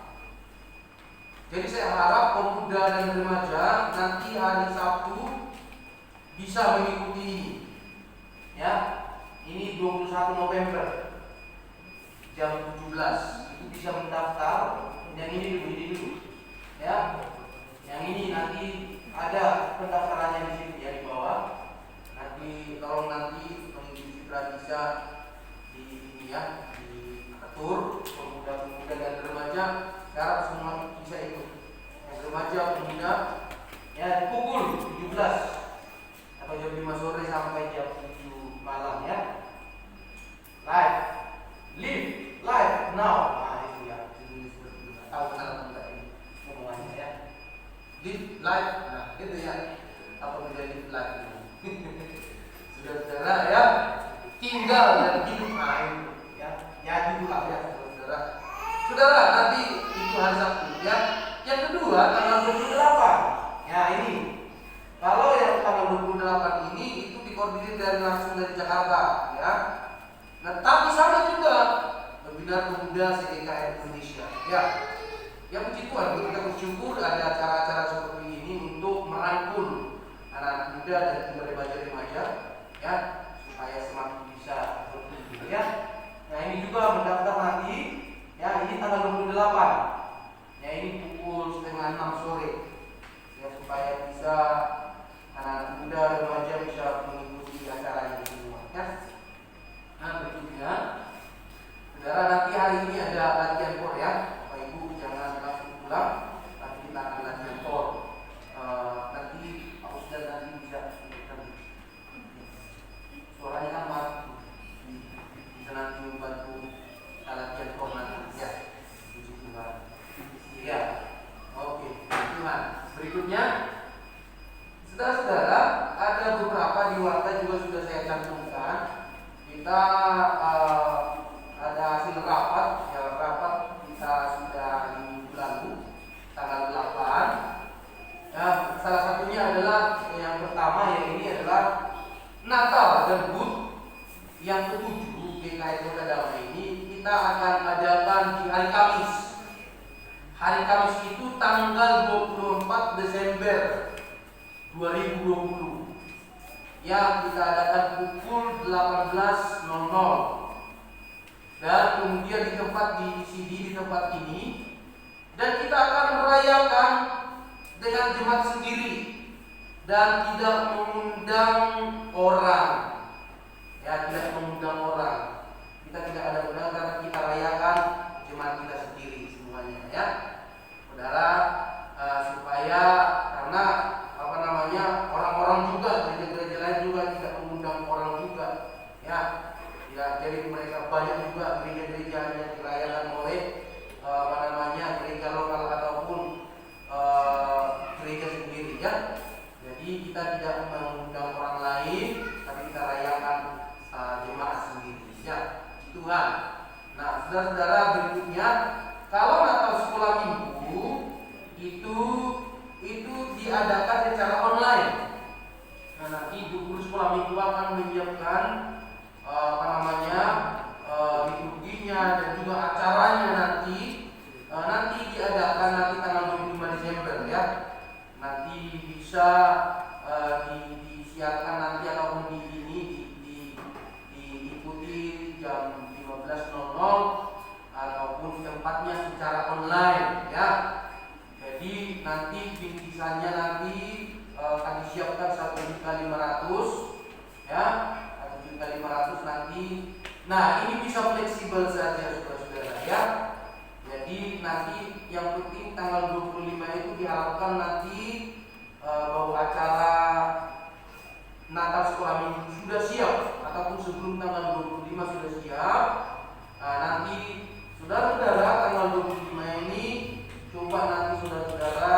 Jadi saya harap pemuda dan remaja nanti hari Sabtu bisa mengikuti ini. Ya, ini 21 November jam 17 itu bisa mendaftar. Yang ini dulu. Ya, yang ini nanti ada pendaftarannya di sini ya, di bawah. Nanti tolong nanti mengikuti Fitra bisa di ini ya, diatur pemuda-pemuda dan remaja. Sekarang semua bisa ikut. Yang remaja, pemuda ya pukul 17 atau jam 5 sore sampai jam 7 malam ya. Live now. Nah itu ya, ini seperti itu. Tahu kenapa kita ini ngomongannya ya. Live, nah gitu ya. Apa menjadi live ini? Saudara-saudara ya, tinggal dan hidup itu ya. Ya gitulah ya saudara. Saudara, nanti itu hari Sabtu ya. Yang kedua tanggal 28. Ya ini. Kalau yang tanggal 28 ini itu dikoordinir dari langsung dari Jakarta ya. Nah, tapi sama juga webinar pemuda se-GKI Indonesia. Ya. Ya puji Tuhan, kita bersyukur ada acara-acara seperti ini untuk merangkul anak muda dan juga remaja-remaja ya, supaya semakin bisa bertumbuh ya. Nah, ini juga mendaftar nanti ya, ini tanggal 28. Ya, ini pukul 5:30 sore. Ya, supaya bisa anak muda dan remaja bisa mengikuti acara ini semua ya. Nah, berikutnya saudara, nanti hari ini ada latihan core ya. Bapak Ibu jangan langsung pulang, tapi kita akan latihan core. Nanti Pak Ustaz nanti bisa suaranya kan mati, bisa nanti membantu latihan core nanti ya. Puji Tuhan. Ya, oke, puji Tuhan. Berikutnya, saudara-saudara, ada beberapa di warta juga sudah saya cantumkan. Kita ada hasil rapat kita sudah di minggu lalu tanggal 8 ya. Salah satunya adalah yang pertama, yang ini adalah Natal dan HUT yang ke-7 GKI Kota Damai ini kita akan adakan di hari Kamis. Hari Kamis itu tanggal 24 Desember 2020 yang kita adakan pukul 18.00 dan kemudian di tempat di tempat ini, dan kita akan merayakan dengan jemaat sendiri dan tidak mengundang orang ya, tidak mengundang orang. Kita tidak ada undangan karena kita rayakan jemaat kita sendiri semuanya ya, saudara, supaya karena orang-orang juga gereja-gereja lain juga tidak mengundang orang juga ya. Ya, jadi mereka banyak juga gereja-gereja yang dirayakan oleh gereja lokal ataupun gereja sendiri ya. Jadi kita tidak mengundang orang lain, tapi kita rayakan jemaat sendiri ya. Tuhan. Nah, saudara-saudara, berikutnya kalau Natal sekolah minggu itu diadakan secara online. Nah, nanti guru sekolah minggu akan menyiapkan liturginya dan juga acaranya nanti diadakan nanti tanggal 25 Desember ya. Nanti bisa disiarkan nanti ataupun diikuti jam 15.00 ataupun tempatnya secara online ya. Jadi nanti bingkisannya nanti kami siapkan 1.500.000 ya, 1.500.000 nanti. Nah, ini bisa fleksibel saja saudara-saudara ya. Jadi nanti yang penting tanggal 25 itu diharapkan nanti bahwa acara Natal sekolah minggu sudah siap ataupun sebelum tanggal 25 sudah siap. Nah, nanti saudara-saudara tanggal 25 ini coba nanti saudara-saudara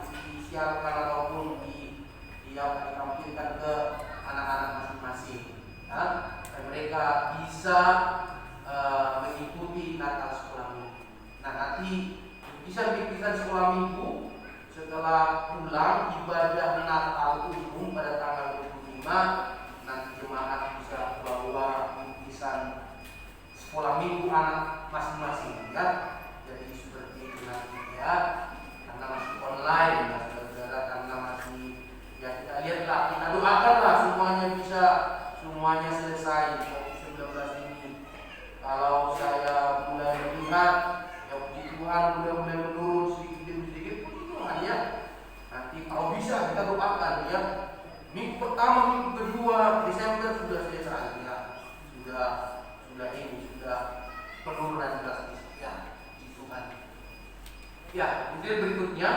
disiarkan ataupun ditampilkan ke anak-anak masing-masing ya, dan mereka bisa mengikuti Natal sekolah minggu. Nah, nanti bingkisan sekolah minggu setelah pulang ibadah Natal umum pada tanggal 25, nanti jemaat bisa bawa bingkisan sekolah minggu anak masing-masing ya. Jadi seperti itu nanti ya, karena masih online ya saudara, karena masih ya kita lihatlah, kita doakanlah semuanya selesai COVID-19 ini. Kalau saya mulai melihat ya puji Tuhan mulai menurun sedikit demi sedikit, puji Tuhan ya. Nanti kalau bisa kita doakan ya, minggu pertama, minggu kedua Desember sudah selesai ya, sudah penurunan drastis ya, puji Tuhan. Ya, kemudian berikutnya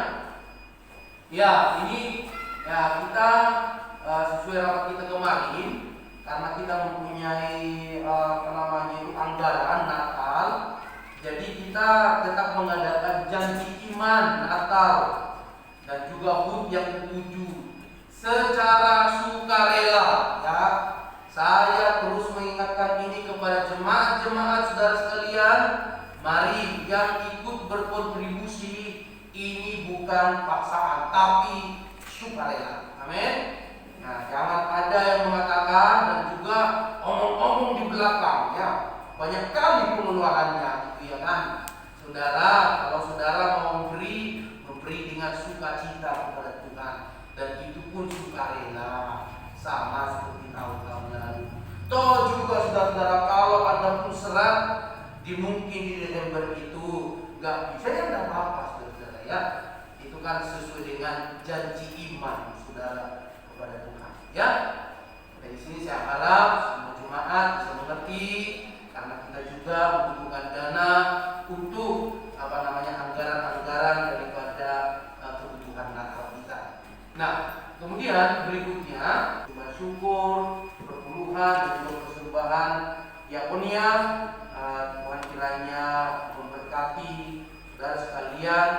ya, ini ya kita sesuai rapat kita kemarin, karena kita mempunyai anggaran Natal, jadi kita tetap mengadakan janji iman Natal dan juga HUT yang ke-7 secara sukarela ya. Saya terus mengingatkan ini kepada jemaat-jemaat saudara sekalian, mari yang ikut berkontribusi ini bukan paksaan tapi sukarela. Amin. Nah, jangan ada yang mengatakan dan juga omong-omong di belakang ya. Banyak kali pengeluarannya gitu ya kan. Saudara, kalau saudara mau memberi dengan sukacita kepada Tuhan, dan itu pun sukarela, sama seperti tahun-tahun lalu. Toh juga saudara-saudara, kalau ada pun serat mungkin di Desember itu nggak bisa ya, nggak apa-apa saudara ya. Itu kan sesuai dengan janji iman saudara kepada Tuhan ya. Dari sini saya harap semua jemaat bisa mengerti, karena kita juga membutuhkan dana untuk anggaran-anggaran daripada kebutuhan Natal kita. Nah, kemudian berikutnya cuma syukur, perpuluhan dan juga persembahan diakonia. Tuhan kiranya memberkati saudara sekalian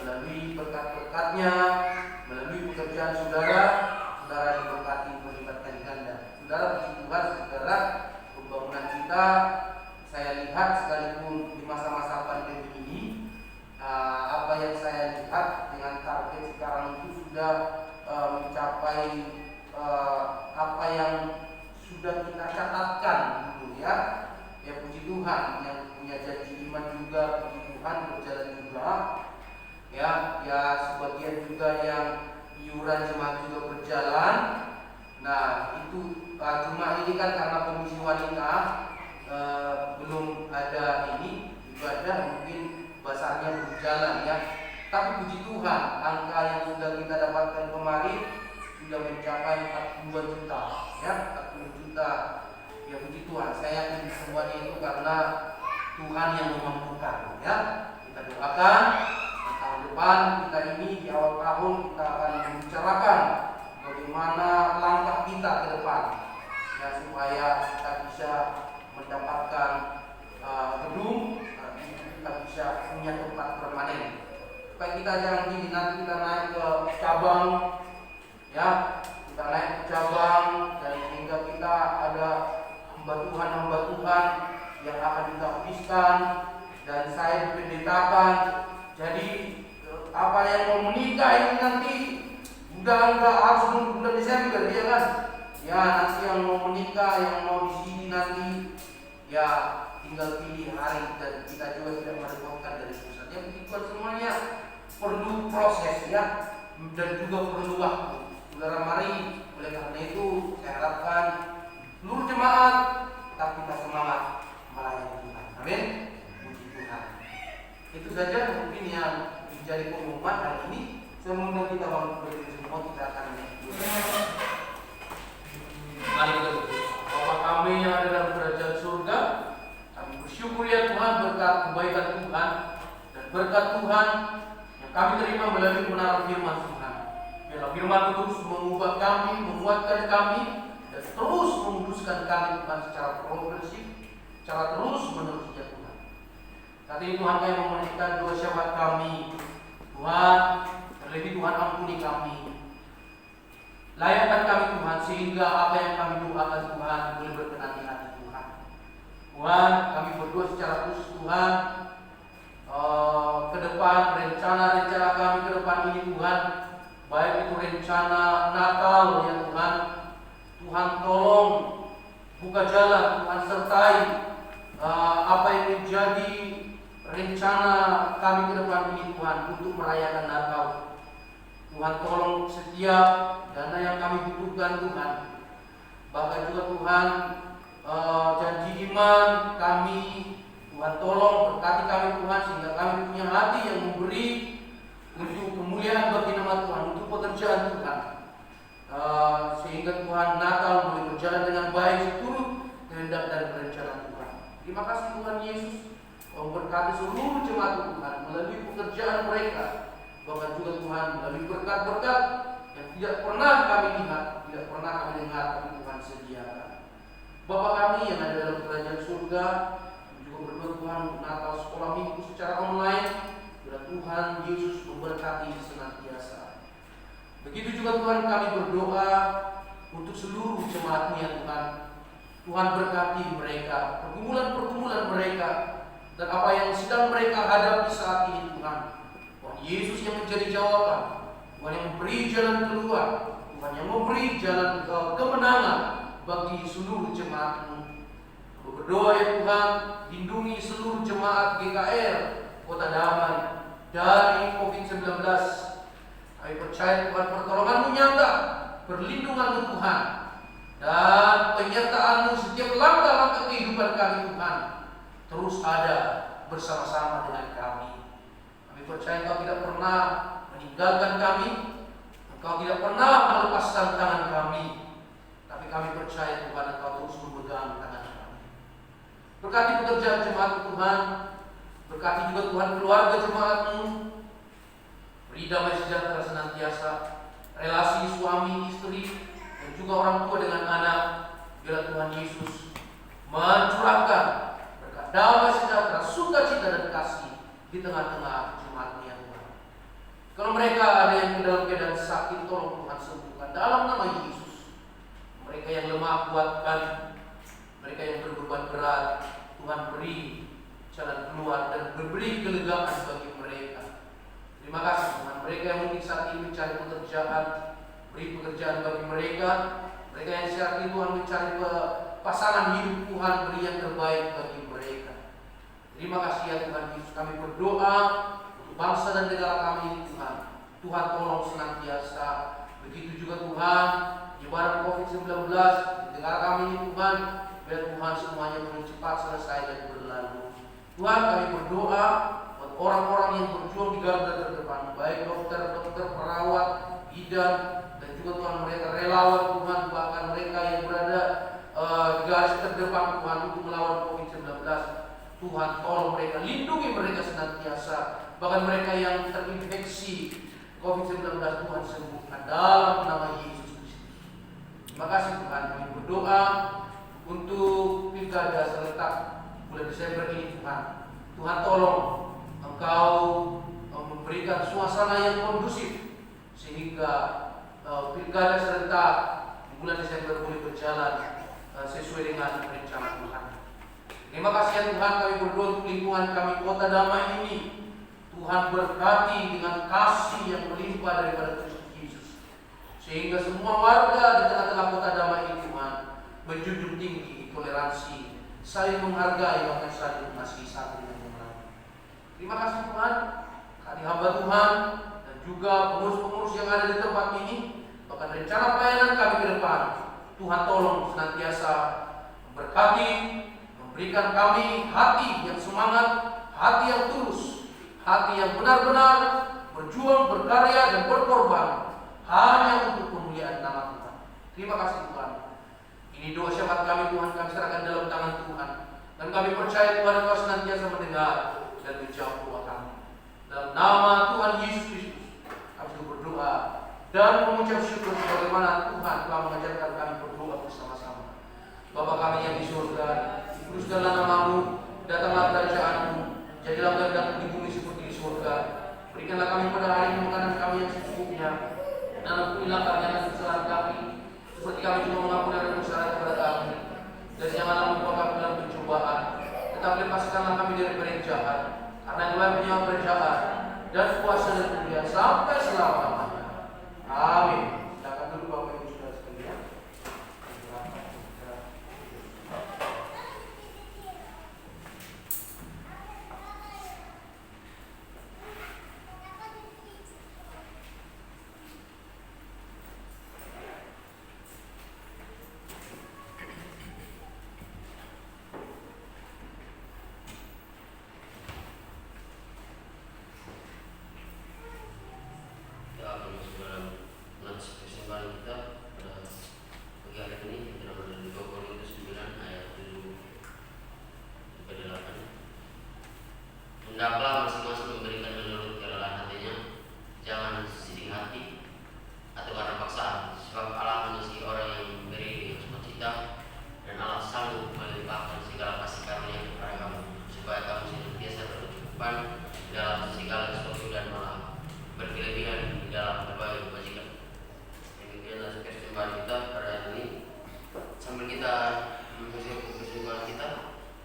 melalui berkat-berkatnya, melalui pekerjaan saudara diberkati berlipat kali ganda. Saudara, puji Tuhan saudara, pembangunan kita saya lihat sekalipun di masa-masa pandemi ini, apa yang saya lihat dengan target sekarang itu sudah mencapai apa yang sudah kita catatkan dulu ya. Ya puji Tuhan, yang punya janji iman juga puji Tuhan berjalan juga ya sebagian juga yang iuran jemaat juga berjalan. Nah itu cuma ini kan karena komisi wanita belum ada ini ibadah, mungkin basarnya berjalan ya. Tapi puji Tuhan, angka yang sudah kita dapatkan kemarin sudah mencapai 42 juta ya, 40 juta. Ya puji Tuhan, saya yakin semuanya itu karena Tuhan yang memampukan ya. Kita doakan tahun depan kita ini di awal tahun kita akan membicarakan bagaimana langkah kita ke depan ya, supaya kita bisa mendapatkan gedung, kita bisa punya tempat permanen, supaya kita jangan gini nanti kita naik ke cabang ya, kita naik ke cabang dan sehingga kita ada hamba-Tuhan yang akan kita habiskan dan saya dipendetakan. Jadi apa yang mau menikah ini nanti udah enggak harus nunggu bulan Desember ya kan? Ya nanti yang mau menikah, yang mau di sini nanti ya tinggal pilih hari dan kita juga tidak merepotkan dari pusat. Yang begitu semuanya perlu proses ya dan juga perlu waktu. Saudara, mari oleh karena itu saya harapkan seluruh jemaat tetap kita semangat melayani Tuhan. Amin. Puji Tuhan. Itu saja mungkin yang menjadi pengumuman hari ini. Saya mengundang kita berdiri semua, kita akan mari kita berdoa. Bapa kami yang ada dalam kerajaan surga, kami bersyukur ya Tuhan berkat kebaikan Tuhan dan berkat Tuhan yang kami terima melalui kebenaran firman Tuhan. Biarlah firman terus mengubah kami, menguatkan kami, dan terus menguduskan kami Tuhan secara progresif, secara terus menerus ya Tuhan. Saat ini Tuhan kami memenitkan doa syafaat kami. Tuhan, terlebih Tuhan ampuni kami. Layakkan kami Tuhan sehingga apa yang kami doakan Tuhan boleh berkenan di hati Tuhan. Tuhan, kami berdoa secara khusus Tuhan ke depan rencana-rencana kami ke depan ini Tuhan, baik itu rencana Natal ya Tuhan. Tuhan tolong buka jalan Tuhan, sertai apa yang menjadi rencana kami ke depan ini Tuhan untuk merayakan Natal. Tuhan tolong setiap dana yang kami butuhkan Tuhan. Bahkan juga Tuhan janji iman kami, Tuhan tolong berkati kami Tuhan sehingga kami punya hati yang memberi untuk kemuliaan bagi nama Tuhan, untuk pekerjaan Tuhan. Sehingga Tuhan Natal boleh berjalan dengan baik seturut kehendak dan rencana Tuhan. Terima kasih Tuhan Yesus, memberkati seluruh jemaat Tuhan melalui pekerjaan mereka. Bahkan juga Tuhan melalui berkat-berkat yang tidak pernah kami lihat, tidak pernah kami dengar, tapi Tuhan sediakan. Bapa kami yang ada dalam kerajaan surga, kami juga berdoa Tuhan Natal sekolah minggu secara online, biar Tuhan Yesus memberkati senantiasa. Begitu juga Tuhan kami berdoa untuk seluruh jemaat-Mu ya Tuhan. Tuhan berkati mereka, pergumulan-pergumulan mereka, dan apa yang sedang mereka hadapi saat ini Tuhan. Tuhan Yesus yang menjadi jawaban, Tuhan yang memberi jalan keluar, Tuhan yang memberi jalan kemenangan bagi seluruh jemaat-Mu. Berdoa ya Tuhan, lindungi seluruh jemaat GKR Kota Damai dari COVID-19. Kami percaya Tuhan pertolongan-Mu nyata, perlindungan-Mu Tuhan, dan penyertaan-Mu setiap langkah-langkah kehidupan kami Tuhan terus ada bersama-sama dengan kami. Kami percaya Engkau tidak pernah meninggalkan kami, Engkau tidak pernah melepaskan tangan kami, tapi kami percaya Tuhan Engkau terus memegang tangan kami. Berkati pekerjaan jemaat Tuhan, berkati juga Tuhan keluarga jemaat-Mu, beri damai sejahtera senantiasa, relasi suami istri dan juga orang tua dengan anak. Biarlah Tuhan Yesus mencurahkan berkat damai sejahtera, sukacita dan kasih di tengah-tengah jemaat-Mu ya Tuhan. Kalau mereka ada yang dalam keadaan sakit, tolong Tuhan sembuhkan dalam nama Yesus. Mereka yang lemah kuatkan, mereka yang berbeban berat, Tuhan beri jalan keluar dan beri kelegaan bagi mereka. Terima kasih Tuhan. Mereka yang mungkin saat ini mencari pekerjaan, beri pekerjaan bagi mereka. Mereka yang saat ini Tuhan mencari pasangan hidup, Tuhan beri yang terbaik bagi mereka. Terima kasih ya Tuhan Yesus. Kami berdoa untuk bangsa dan negara kami ini Tuhan. Tuhan tolong senantiasa. Begitu juga Tuhan, penyebaran COVID-19 di negara kami ini Tuhan. Biar Tuhan semuanya boleh cepat selesai dan berlalu. Tuhan, kami berdoa buat orang-orang yang berjuang di garda terdepan, baik dokter, perawat, bidan, dan juga Tuhan mereka relawan Tuhan, bahkan mereka yang berada di garis terdepan Tuhan untuk melawan COVID-19. Tuhan tolong mereka, lindungi mereka senantiasa. Bahkan mereka yang terinfeksi COVID-19 Tuhan sembuhkan dalam nama Yesus Kristus. Terima kasih Tuhan, kami berdoa untuk pilkada serentak bulan Desember ini Tuhan. Tuhan tolong Engkau memberikan suasana yang kondusif sehingga pilkada serentak di bulan Desember boleh berjalan sesuai dengan rencana Tuhan. Terima kasih ya Tuhan, kami berdoa untuk lingkungan kami Kota Damai ini. Tuhan berkati dengan kasih yang melimpah daripada Kristus Yesus, sehingga semua warga di tengah-tengah Kota Damai ini Tuhan menjunjung tinggi toleransi saling menghargai, bahkan saling mengasihi satu dengan yang lain. Terima kasih Tuhan, kami hamba Tuhan dan juga pengurus-pengurus yang ada di tempat ini, bahkan rencana pelayanan kami ke depan. Tuhan tolong senantiasa memberkati, memberikan kami hati yang semangat, hati yang tulus, hati yang benar-benar berjuang, berkarya, dan berkorban hanya untuk kemuliaan nama Tuhan. Terima kasih Tuhan. Ini doa syafaat kami Tuhan, kami serahkan dalam tangan Tuhan. Dan kami percaya Tuhan Engkau senantiasa mendengar dan menjawab doa kami. Dalam nama Tuhan Yesus Kristus, kami berdoa dan mengucap syukur sebagaimana Tuhan telah mengajarkan kami berdoa bersama-sama. Bapa kami yang di surga, dikuduskanlah namamu, datanglah kerajaan-Mu, jadilah kehendakmu di bumi seperti di surga. Berikanlah kami pada hari ini makanan kami yang secukupnya, dan ampunilah kami atas kesalahan kami, seperti kami juga mengampuni dan bersalah kepada kami. Dan janganlah membawa kami dalam pencobaan, tetapi lepaskanlah kami daripada yang jahat, karena Engkau punya kerajaan dan kuasa dan kemuliaan sampai selama-lamanya. Amin. Silakan duduk Bapak Ibu Saudara sekalian. Hendaklah masing-masing memberikan menurut kerelaan hatinya, jangan sedih hati atau karena paksaan, sebab Allah mengasihi orang yang memberi dengan sukacita, dan Allah sanggup melimpahkan segala kasih karunia kepada kamu, supaya kamu senantiasa berkecukupan di dalam segala sesuatu dan malah berkelebihan di dalam berbagai kebajikan. Demikianlah persembahan kita pada hari ini. Sambil kita mempersiapkan persembahan kita,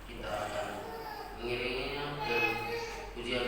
kita akan mengiringinya dengan pujian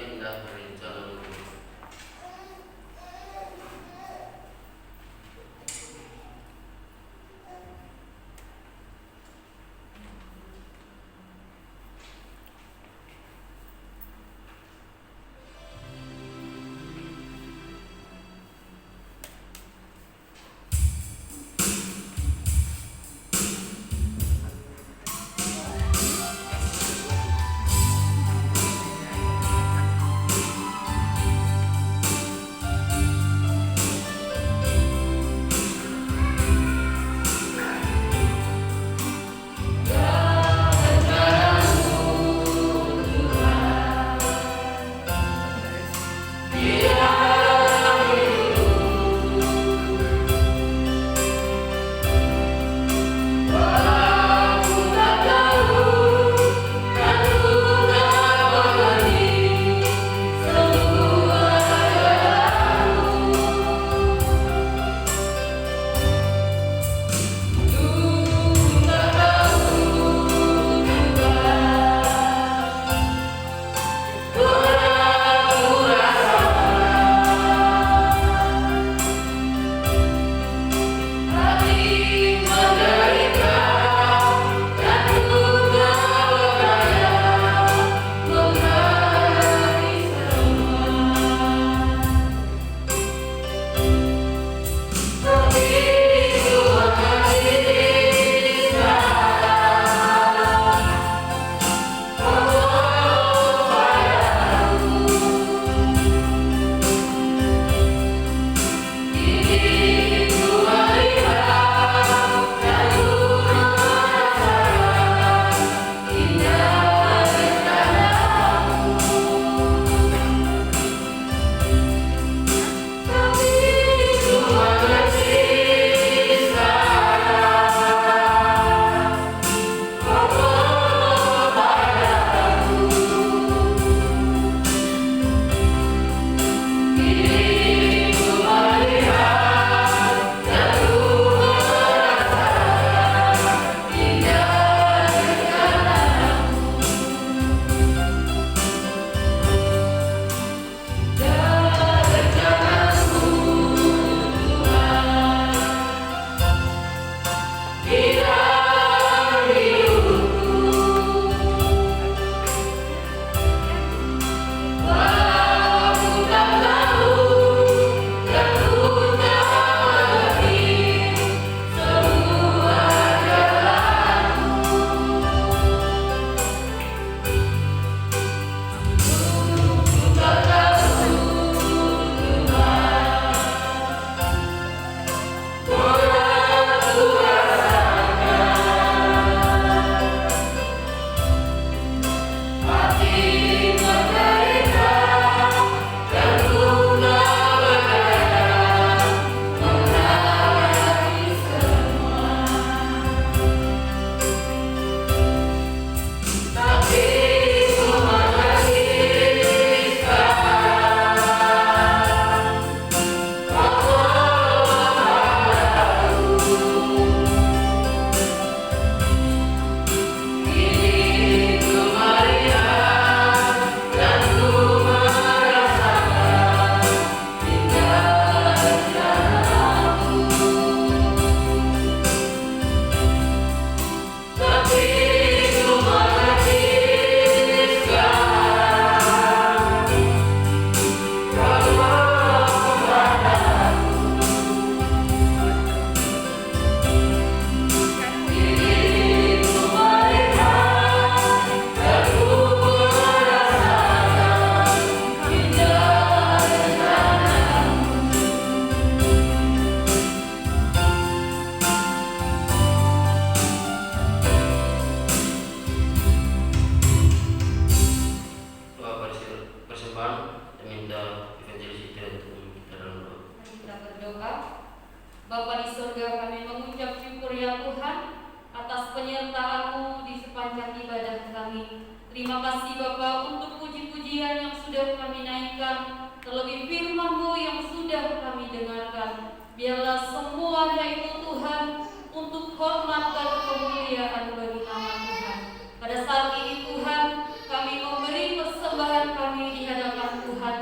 puji-pujian yang sudah kami naikkan, terlebih firman-Mu yang sudah kami dengarkan. Biarlah semuanya itu Tuhan untuk hormat dan kemuliaan bagi nama Tuhan. Pada saat ini Tuhan, kami memberi persembahan kami di hadapan Tuhan.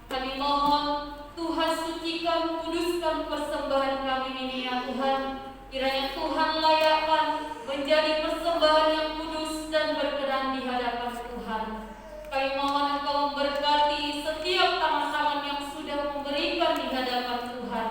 Kami mohon Tuhan sucikan, kuduskan persembahan kami ini ya Tuhan. Kiranya Tuhan layakkan menjadi persembahan yang kudus dan berkenan di hadapan Tuhan. Kami mohon Engkau memberkati setiap tangan-tangan yang sudah memberikan di hadapan Tuhan.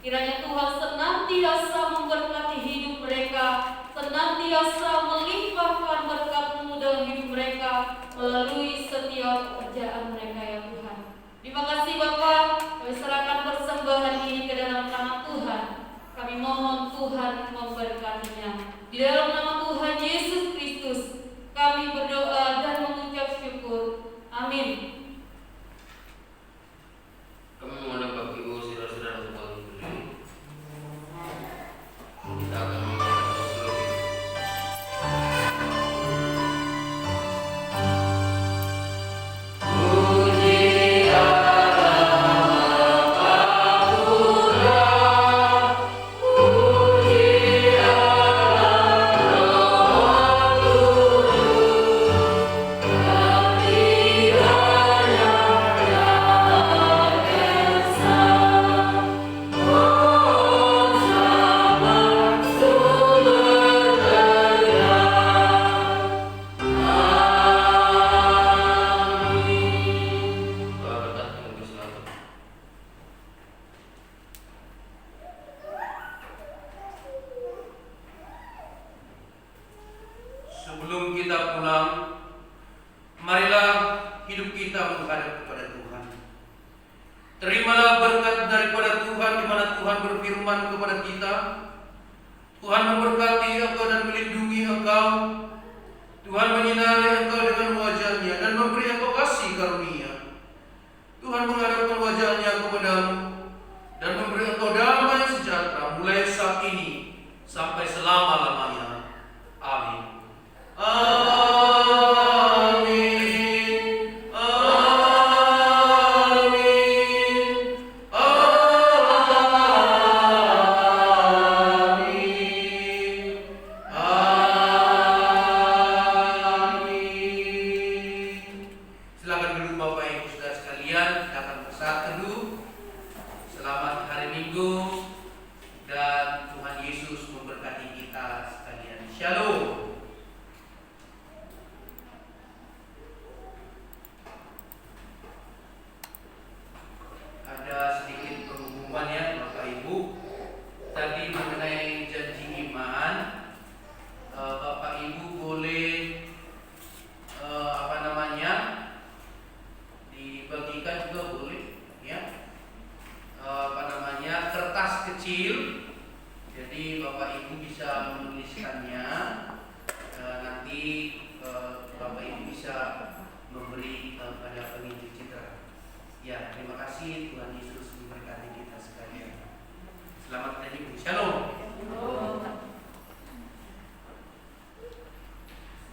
Kiranya Tuhan senantiasa memberkati hidup mereka, senantiasa melimpahkan berkat-Mu dalam hidup mereka melalui setiap pekerjaan mereka ya Tuhan. Terima kasih Bapa, kami serahkan persembahan ini ke dalam tangan Tuhan. Kami mohon Tuhan memberkatinya. Di dalam nama Tuhan Yesus Kristus, kami berdoa dan mengucap syukur. Amin. Kami mengundang Bapak Ibu, saudara-saudara semua untuk berdiri. Kita akan membaca seluruh Sebelum kita pulang, marilah hidup kita menghadap kepada Tuhan. Terimalah berkat daripada Tuhan di mana Tuhan berfirman kepada kita. Tuhan memberkati engkau dan melindungi engkau. Tuhan menyinari engkau dengan wajah-Nya dan memberi engkau kasih karunia. Tuhan menghadapkan wajah-Nya kepadamu dan memberi engkau damai sejahtera mulai saat ini sampai selama-lamanya. Amin. Amin. Amin. Amin. Amin. Silakan duduk Bapak Ibu Saudara sekalian, kita akan bersaat teduh. Selamat hari Minggu dan Tuhan Yesus memberkati kita sekalian. Shalom. Ada sedikit pengumuman ya Bapak Ibu. Tadi mengenai janji iman, Bapak Ibu boleh dibagikan juga boleh ya. Kertas kecil. Jadi Bapak Ibu bisa menuliskannya. Nanti Bapak Ibu bisa memberi pada penginjil citra. Ya, terima kasih. Tuhan Yesus memberkati kita sekalian.